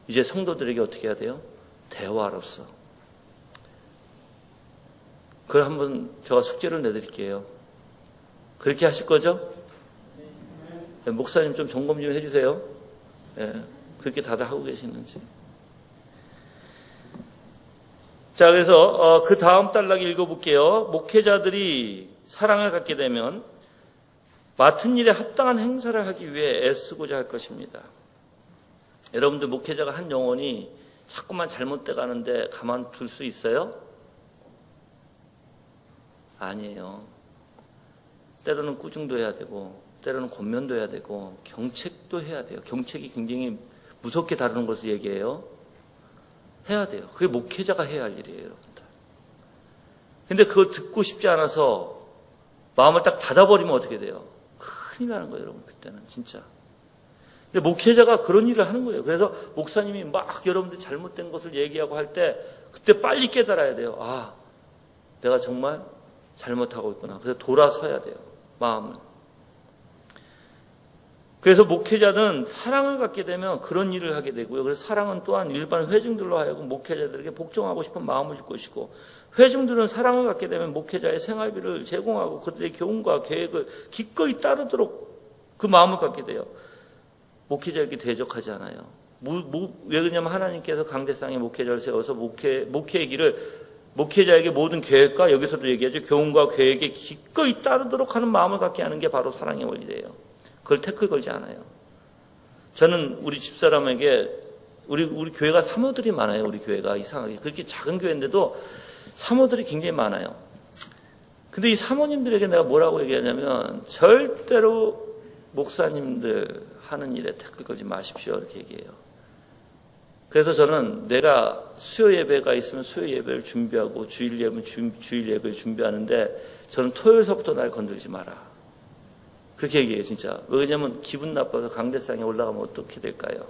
이제 성도들에게 어떻게 해야 돼요? 대화로서. 그걸 한번 제가 숙제를 내드릴게요. 그렇게 하실 거죠? 네, 목사님 좀 점검 좀 해주세요. 네, 그렇게 다들 하고 계시는지. 자, 그래서 그 다음 단락에 읽어볼게요. 목회자들이 사랑을 갖게 되면 맡은 일에 합당한 행사를 하기 위해 애쓰고자 할 것입니다. 여러분들 목회자가 한 영혼이 자꾸만 잘못돼 가는데 가만둘 수 있어요? 아니에요. 때로는 꾸중도 해야 되고 때로는 권면도 해야 되고 경책도 해야 돼요. 경책이 굉장히 무섭게 다루는 것을 얘기해요. 해야 돼요. 그게 목회자가 해야 할 일이에요, 여러분들. 근데 그거 듣고 싶지 않아서 마음을 딱 닫아버리면 어떻게 돼요? 큰일 나는 거예요, 여러분. 그때는 진짜. 근데 목회자가 그런 일을 하는 거예요. 그래서 목사님이 막 여러분들이 잘못된 것을 얘기하고 할 때 그때 빨리 깨달아야 돼요. 아, 내가 정말 잘못하고 있구나. 그래서 돌아서야 돼요. 마음을. 그래서 목회자는 사랑을 갖게 되면 그런 일을 하게 되고요. 그래서 사랑은 또한 일반 회중들로 하여금 목회자들에게 복종하고 싶은 마음을 줄 것이고, 회중들은 사랑을 갖게 되면 목회자의 생활비를 제공하고 그들의 교훈과 계획을 기꺼이 따르도록 그 마음을 갖게 돼요. 목회자에게 대적하지 않아요. 왜 그러냐면 하나님께서 강대상에 목회자를 세워서 목회의 길을 목회자에게 모든 계획과, 여기서도 얘기하죠, 교훈과 계획에 기꺼이 따르도록 하는 마음을 갖게 하는 게 바로 사랑의 원리예요. 그걸 태클 걸지 않아요. 저는 우리 집사람에게 우리 교회가 사모들이 많아요. 우리 교회가 이상하게 그렇게 작은 교회인데도 사모들이 굉장히 많아요. 근데 이 사모님들에게 내가 뭐라고 얘기하냐면 절대로 목사님들 하는 일에 태클 걸지 마십시오 이렇게 얘기해요. 그래서 저는 내가 수요 예배가 있으면 수요 예배를 준비하고 주일 예배는 주일 예배를 준비하는데 저는 토요일서부터 날 건들지 마라. 그렇게 얘기해요, 진짜. 왜냐면 기분 나빠서 강대상에 올라가면 어떻게 될까요?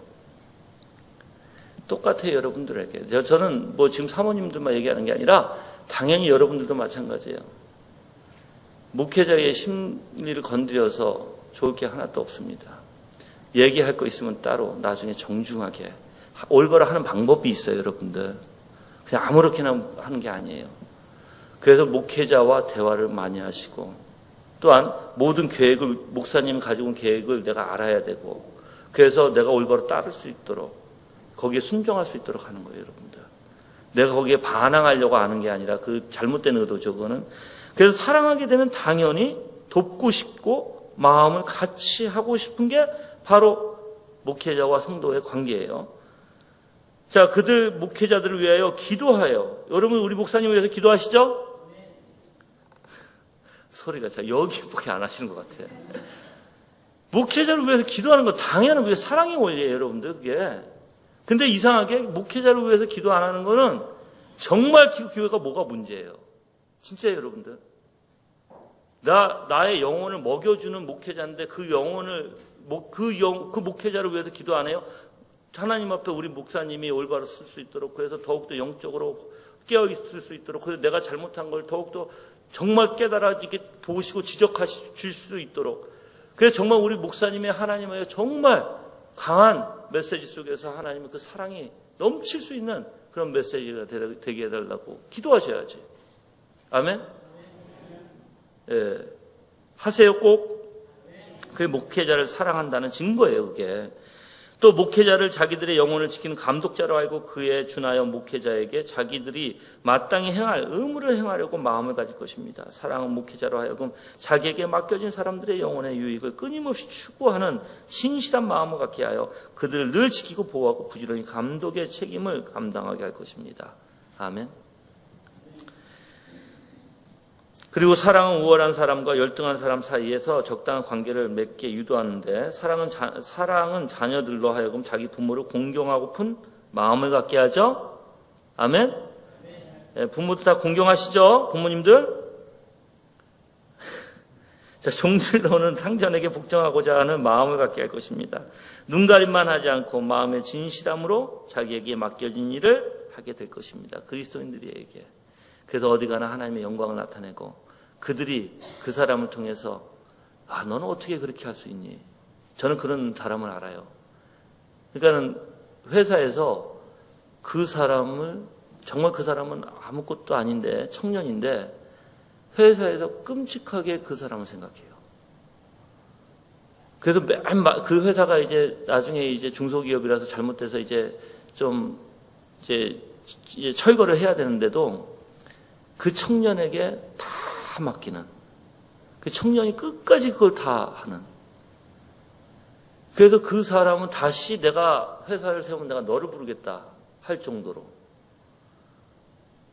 똑같아요, 여러분들에게. 저는 뭐 지금 사모님들만 얘기하는 게 아니라 당연히 여러분들도 마찬가지예요. 목회자의 심리를 건드려서 좋을 게 하나도 없습니다. 얘기할 거 있으면 따로 나중에 정중하게 올바로 하는 방법이 있어요, 여러분들. 그냥 아무렇게나 하는 게 아니에요. 그래서 목회자와 대화를 많이 하시고, 또한 모든 계획을, 목사님이 가지고 온 계획을 내가 알아야 되고, 그래서 내가 올바로 따를 수 있도록, 거기에 순종할 수 있도록 하는 거예요, 여러분들. 내가 거기에 반항하려고 하는 게 아니라 그 잘못된 의도죠, 그거는. 그래서 사랑하게 되면 당연히 돕고 싶고 마음을 같이 하고 싶은 게 바로 목회자와 성도의 관계예요. 자, 그들 목회자들을 위하여 기도하여. 여러분, 우리 목사님을 위해서 기도하시죠? 소리가 자 여기밖에 안 하시는 것 같아요. 목회자를 위해서 기도하는 거 당연한 그게 사랑의 원리예요, 여러분들. 그게. 근데 이상하게 목회자를 위해서 기도 안 하는 거는 정말 교회가 뭐가 문제예요. 진짜예요, 여러분들. 나의 영혼을 먹여주는 목회자인데 그 영혼을 그 목회자를 위해서 기도 안 해요? 하나님 앞에 우리 목사님이 올바로 쓸 수 있도록, 그래서 더욱더 영적으로 깨어 있을 수 있도록, 그래서 내가 잘못한 걸 더욱더 정말 깨달아지게 보시고 지적하실 수 있도록, 그래서 정말 우리 목사님의 하나님의 정말 강한 메시지 속에서 하나님의 그 사랑이 넘칠 수 있는 그런 메시지가 되게 해달라고 기도하셔야지. 아멘? 예. 하세요, 꼭. 그게 목회자를 사랑한다는 증거예요, 그게. 또 목회자를 자기들의 영혼을 지키는 감독자로 알고 그에 준하여 목회자에게 자기들이 마땅히 행할 의무를 행하려고 마음을 가질 것입니다. 사랑은 목회자로 하여금 자기에게 맡겨진 사람들의 영혼의 유익을 끊임없이 추구하는 신실한 마음을 갖게 하여 그들을 늘 지키고 보호하고 부지런히 감독의 책임을 감당하게 할 것입니다. 아멘. 그리고 사랑은 우월한 사람과 열등한 사람 사이에서 적당한 관계를 맺게 유도하는데, 사랑은 자녀들로 하여금 자기 부모를 공경하고픈 마음을 갖게 하죠. 아멘. 네, 부모들 다 공경하시죠, 부모님들. 자, 종들로는 상전에게 복종하고자 하는 마음을 갖게 할 것입니다. 눈가림만 하지 않고 마음의 진실함으로 자기에게 맡겨진 일을 하게 될 것입니다. 그리스도인들에게. 그래서 어디 가나 하나님의 영광을 나타내고, 그들이 그 사람을 통해서 너는 어떻게 그렇게 할 수 있니? 저는 그런 사람을 알아요. 그러니까는 회사에서 그 사람을, 정말 그 사람은 아무것도 아닌데, 청년인데 회사에서 끔찍하게 그 사람을 생각해요. 그래서 그 회사가 이제 나중에 이제 중소기업이라서 잘못돼서 이제 좀 이제 철거를 해야 되는데도 그 청년에게 다 맡기는, 그 청년이 끝까지 그걸 다 하는. 그래서 그 사람은 다시 내가 회사를 세우면 내가 너를 부르겠다 할 정도로.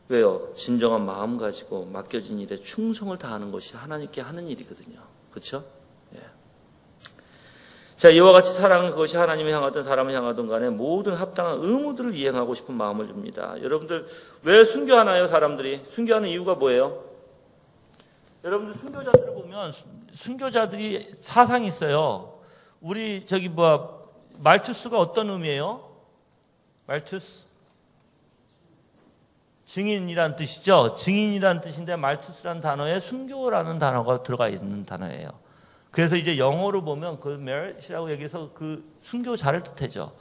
왜요? 진정한 마음 가지고 맡겨진 일에 충성을 다하는 것이 하나님께 하는 일이거든요. 그렇죠? 예. 자, 이와 같이 사랑은 그것이 하나님을 향하든 사람을 향하든 간에 모든 합당한 의무들을 이행하고 싶은 마음을 줍니다. 여러분들 왜 순교하나요? 사람들이 순교하는 이유가 뭐예요? 여러분들 순교자들을 보면 순교자들이 사상이 있어요. 우리 말투스가 어떤 의미예요? 말투스? 증인이란 뜻이죠. 증인이란 뜻인데 말투스라는 단어에 순교라는 단어가 들어가 있는 단어예요. 그래서 이제 영어로 보면 그 merit이라고 얘기해서 그 순교자를 뜻하죠.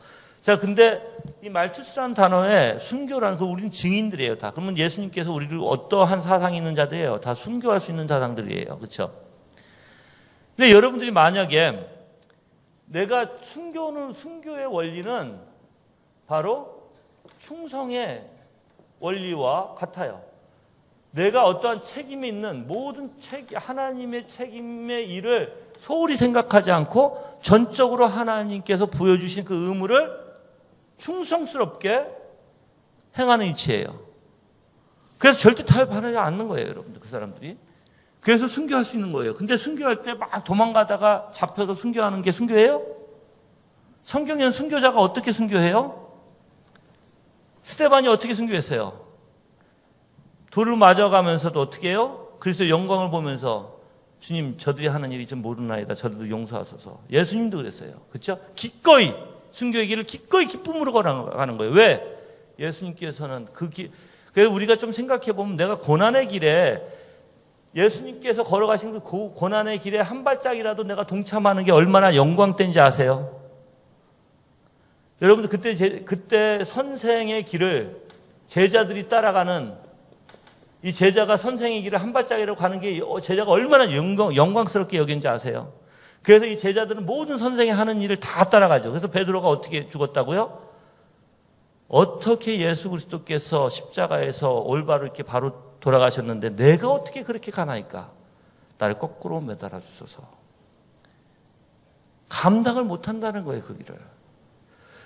자, 근데 이 말투스라는 단어에 순교라는 거 우리는 증인들이에요, 다. 그러면 예수님께서 우리를 어떠한 사상이 있는 자들이에요? 다 순교할 수 있는 사상들이에요. 그렇죠? 근데 여러분들이 만약에 내가 순교의 원리는 바로 충성의 원리와 같아요. 내가 어떠한 책임이 있는 모든 하나님의 책임의 일을 소홀히 생각하지 않고 전적으로 하나님께서 보여주신 그 의무를 충성스럽게 행하는 이치예요. 그래서 절대 타협하지 않는 거예요, 여러분들, 그 사람들이. 그래서 순교할 수 있는 거예요. 근데 순교할 때 막 도망가다가 잡혀서 순교하는 게 순교예요? 성경에는 순교자가 어떻게 순교해요? 스데반이 어떻게 순교했어요? 돌을 맞아가면서도 어떻게 해요? 그리스도의 영광을 보면서 주님, 저들이 하는 일이 좀 모르나이다. 저들도 용서하소서. 예수님도 그랬어요. 그렇죠? 기꺼이 순교의 길을 기꺼이 기쁨으로 걸어가는 거예요. 왜? 예수님께서는 그래서 우리가 좀 생각해 보면 내가 고난의 길에 예수님께서 걸어가신 그 고난의 길에 한 발짝이라도 내가 동참하는 게 얼마나 영광된지 아세요? 여러분들 그때 선생의 길을 제자들이 따라가는 이 제자가 선생의 길을 한 발짝이라도 가는 게 제자가 얼마나 영광스럽게 여긴지 아세요? 그래서 이 제자들은 모든 선생이 하는 일을 다 따라가죠. 그래서 베드로가 어떻게 죽었다고요? 어떻게 예수 그리스도께서 십자가에서 올바로 이렇게 바로 돌아가셨는데 내가 어떻게 그렇게 가나이까? 나를 거꾸로 매달아 주소서. 감당을 못한다는 거예요, 그 길을.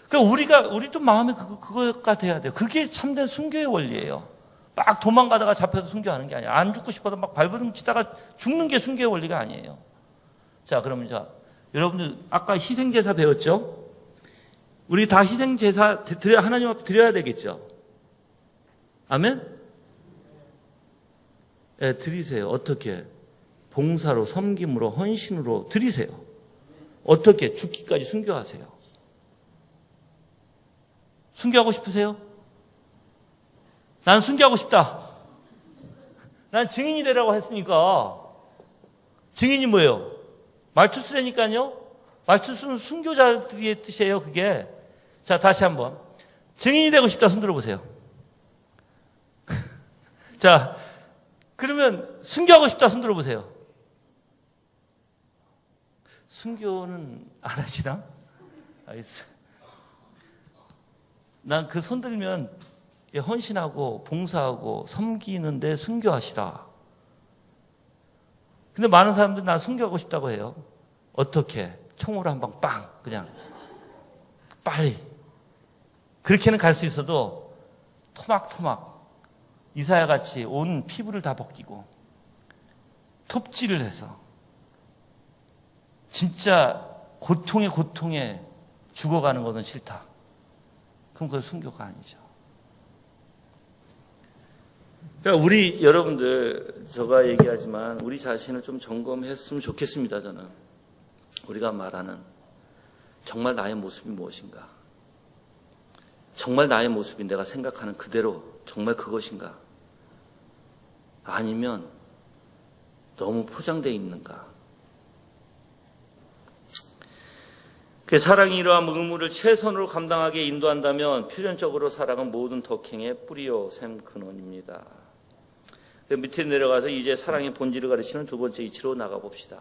그러니까 우리도 마음이 그거가 돼야 돼요. 그게 참된 순교의 원리예요. 막 도망가다가 잡혀서 순교하는 게 아니에요. 안 죽고 싶어도 막 발버둥 치다가 죽는 게 순교의 원리가 아니에요. 자, 그러면 여러분들 아까 희생제사 배웠죠? 우리 다 희생제사 하나님 앞에 드려야 되겠죠? 아멘? 네, 드리세요. 어떻게? 봉사로, 섬김으로, 헌신으로 드리세요. 어떻게? 죽기까지 순교하세요. 순교하고 싶으세요? 난 순교하고 싶다. 난 증인이 되라고 했으니까. 증인이 뭐예요? 말투스라니까요. 말투스는 순교자들의 뜻이에요, 그게. 자, 다시 한번. 증인이 되고 싶다, 손 들어보세요. 자, 그러면 순교하고 싶다, 손 들어보세요. 순교는 안 하시나? 난 그 손 들면 헌신하고 봉사하고 섬기는데 순교하시다. 근데 많은 사람들은 난 순교하고 싶다고 해요. 어떻게? 총으로 한 방 빵! 그냥 빨리. 그렇게는 갈 수 있어도 토막토막 이사야 같이 온 피부를 다 벗기고 톱질을 해서 진짜 고통에 죽어가는 것은 싫다. 그럼 그건 순교가 아니죠. 그러니까 우리 여러분들 제가 얘기하지만 우리 자신을 좀 점검했으면 좋겠습니다. 저는 우리가 말하는 정말 나의 모습이 무엇인가? 정말 나의 모습이 내가 생각하는 그대로 정말 그것인가? 아니면 너무 포장되어 있는가? 그 사랑이 이러한 의무를 최선으로 감당하게 인도한다면 필연적으로 사랑은 모든 덕행의 뿌리요 샘 근원입니다. 밑에 내려가서 이제 사랑의 본질을 가르치는 두 번째 이치로 나가봅시다.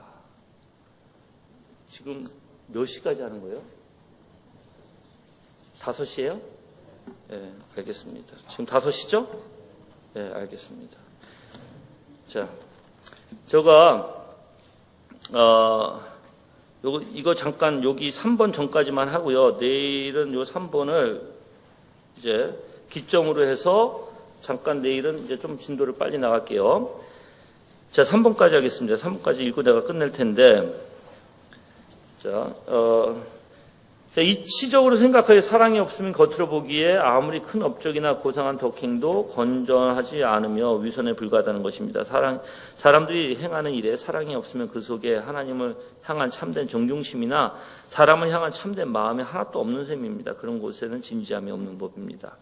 지금 몇 시까지 하는 거예요? 5시예요? 네, 알겠습니다. 지금 5시죠? 네, 알겠습니다. 자, 제가 이거 잠깐 여기 3번 전까지만 하고요. 내일은 요 3번을 이제 기점으로 해서 잠깐 내일은 이제 좀 진도를 빨리 나갈게요. 자, 3번까지 하겠습니다. 3번까지 읽고 내가 끝낼 텐데, 자, 이치적으로 생각하여 사랑이 없으면 겉으로 보기에 아무리 큰 업적이나 고상한 덕행도 건전하지 않으며 위선에 불과하다는 것입니다. 사람들이 행하는 일에 사랑이 없으면 그 속에 하나님을 향한 참된 존경심이나 사람을 향한 참된 마음이 하나도 없는 셈입니다. 그런 곳에는 진지함이 없는 법입니다.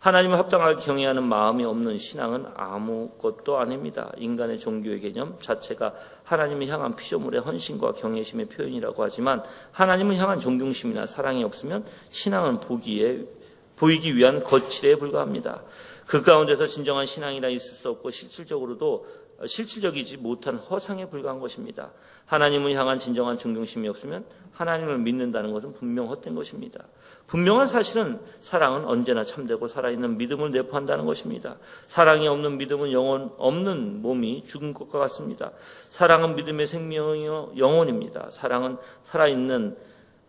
하나님을 합당하게 경외하는 마음이 없는 신앙은 아무것도 아닙니다. 인간의 종교의 개념 자체가 하나님을 향한 피조물의 헌신과 경외심의 표현이라고 하지만 하나님을 향한 존경심이나 사랑이 없으면 신앙은 보이기 위한 거칠에 불과합니다. 그 가운데서 진정한 신앙이라 있을 수 없고 실질적이지 못한 허상에 불과한 것입니다. 하나님을 향한 진정한 존경심이 없으면 하나님을 믿는다는 것은 분명 헛된 것입니다. 분명한 사실은 사랑은 언제나 참되고 살아있는 믿음을 내포한다는 것입니다. 사랑이 없는 믿음은 영혼 없는 몸이 죽은 것과 같습니다. 사랑은 믿음의 생명이요 영혼입니다. 사랑은 살아있는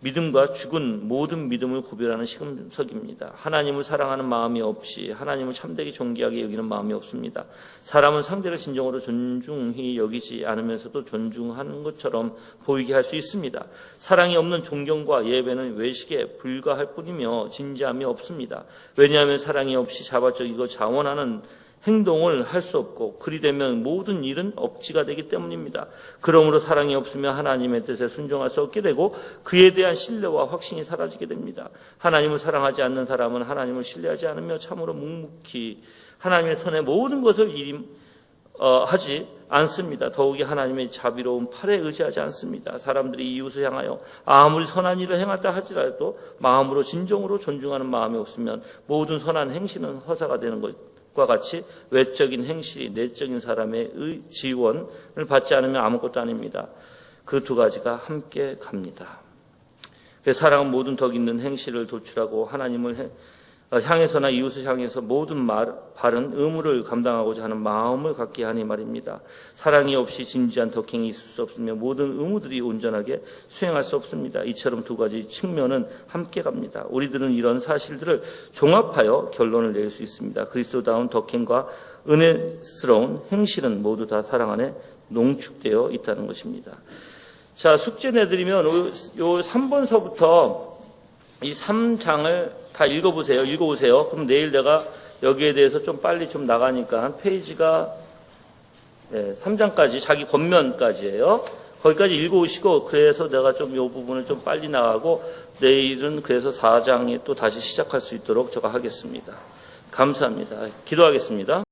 믿음과 죽은 모든 믿음을 구별하는 시금석입니다. 하나님을 사랑하는 마음이 없이 하나님을 참되게 존귀하게 여기는 마음이 없습니다. 사람은 상대를 진정으로 존중히 여기지 않으면서도 존중하는 것처럼 보이게 할 수 있습니다. 사랑이 없는 존경과 예배는 외식에 불과할 뿐이며 진지함이 없습니다. 왜냐하면 사랑이 없이 자발적이고 자원하는 행동을 할 수 없고 그리 되면 모든 일은 억지가 되기 때문입니다. 그러므로 사랑이 없으면 하나님의 뜻에 순종할 수 없게 되고 그에 대한 신뢰와 확신이 사라지게 됩니다. 하나님을 사랑하지 않는 사람은 하나님을 신뢰하지 않으며 참으로 묵묵히 하나님의 손에 모든 것을 하지 않습니다. 더욱이 하나님의 자비로운 팔에 의지하지 않습니다. 사람들이 이웃을 향하여 아무리 선한 일을 행했다 할지라도 마음으로 진정으로 존중하는 마음이 없으면 모든 선한 행실은 허사가 되는 것과 같이 외적인 행실이 내적인 사람의 지원을 받지 않으면 아무것도 아닙니다. 그 두 가지가 함께 갑니다. 사랑은 모든 덕 있는 행실을 도출하고 하나님을 향해서나 이웃을 향해서 모든 바른 의무를 감당하고자 하는 마음을 갖게 하니 말입니다. 사랑이 없이 진지한 덕행이 있을 수 없으며 모든 의무들이 온전하게 수행할 수 없습니다. 이처럼 두 가지 측면은 함께 갑니다. 우리들은 이런 사실들을 종합하여 결론을 낼 수 있습니다. 그리스도다운 덕행과 은혜스러운 행실은 모두 다 사랑 안에 농축되어 있다는 것입니다. 자, 숙제 내드리면 요 3번서부터 이 3장을 다 읽어보세요. 그럼 내일 내가 여기에 대해서 좀 빨리 좀 나가니까 페이지가 3장까지 자기 겉면까지예요. 거기까지 읽어오시고 그래서 내가 좀 이 부분을 좀 빨리 나가고 내일은 그래서 4장에 또 다시 시작할 수 있도록 제가 하겠습니다. 감사합니다. 기도하겠습니다.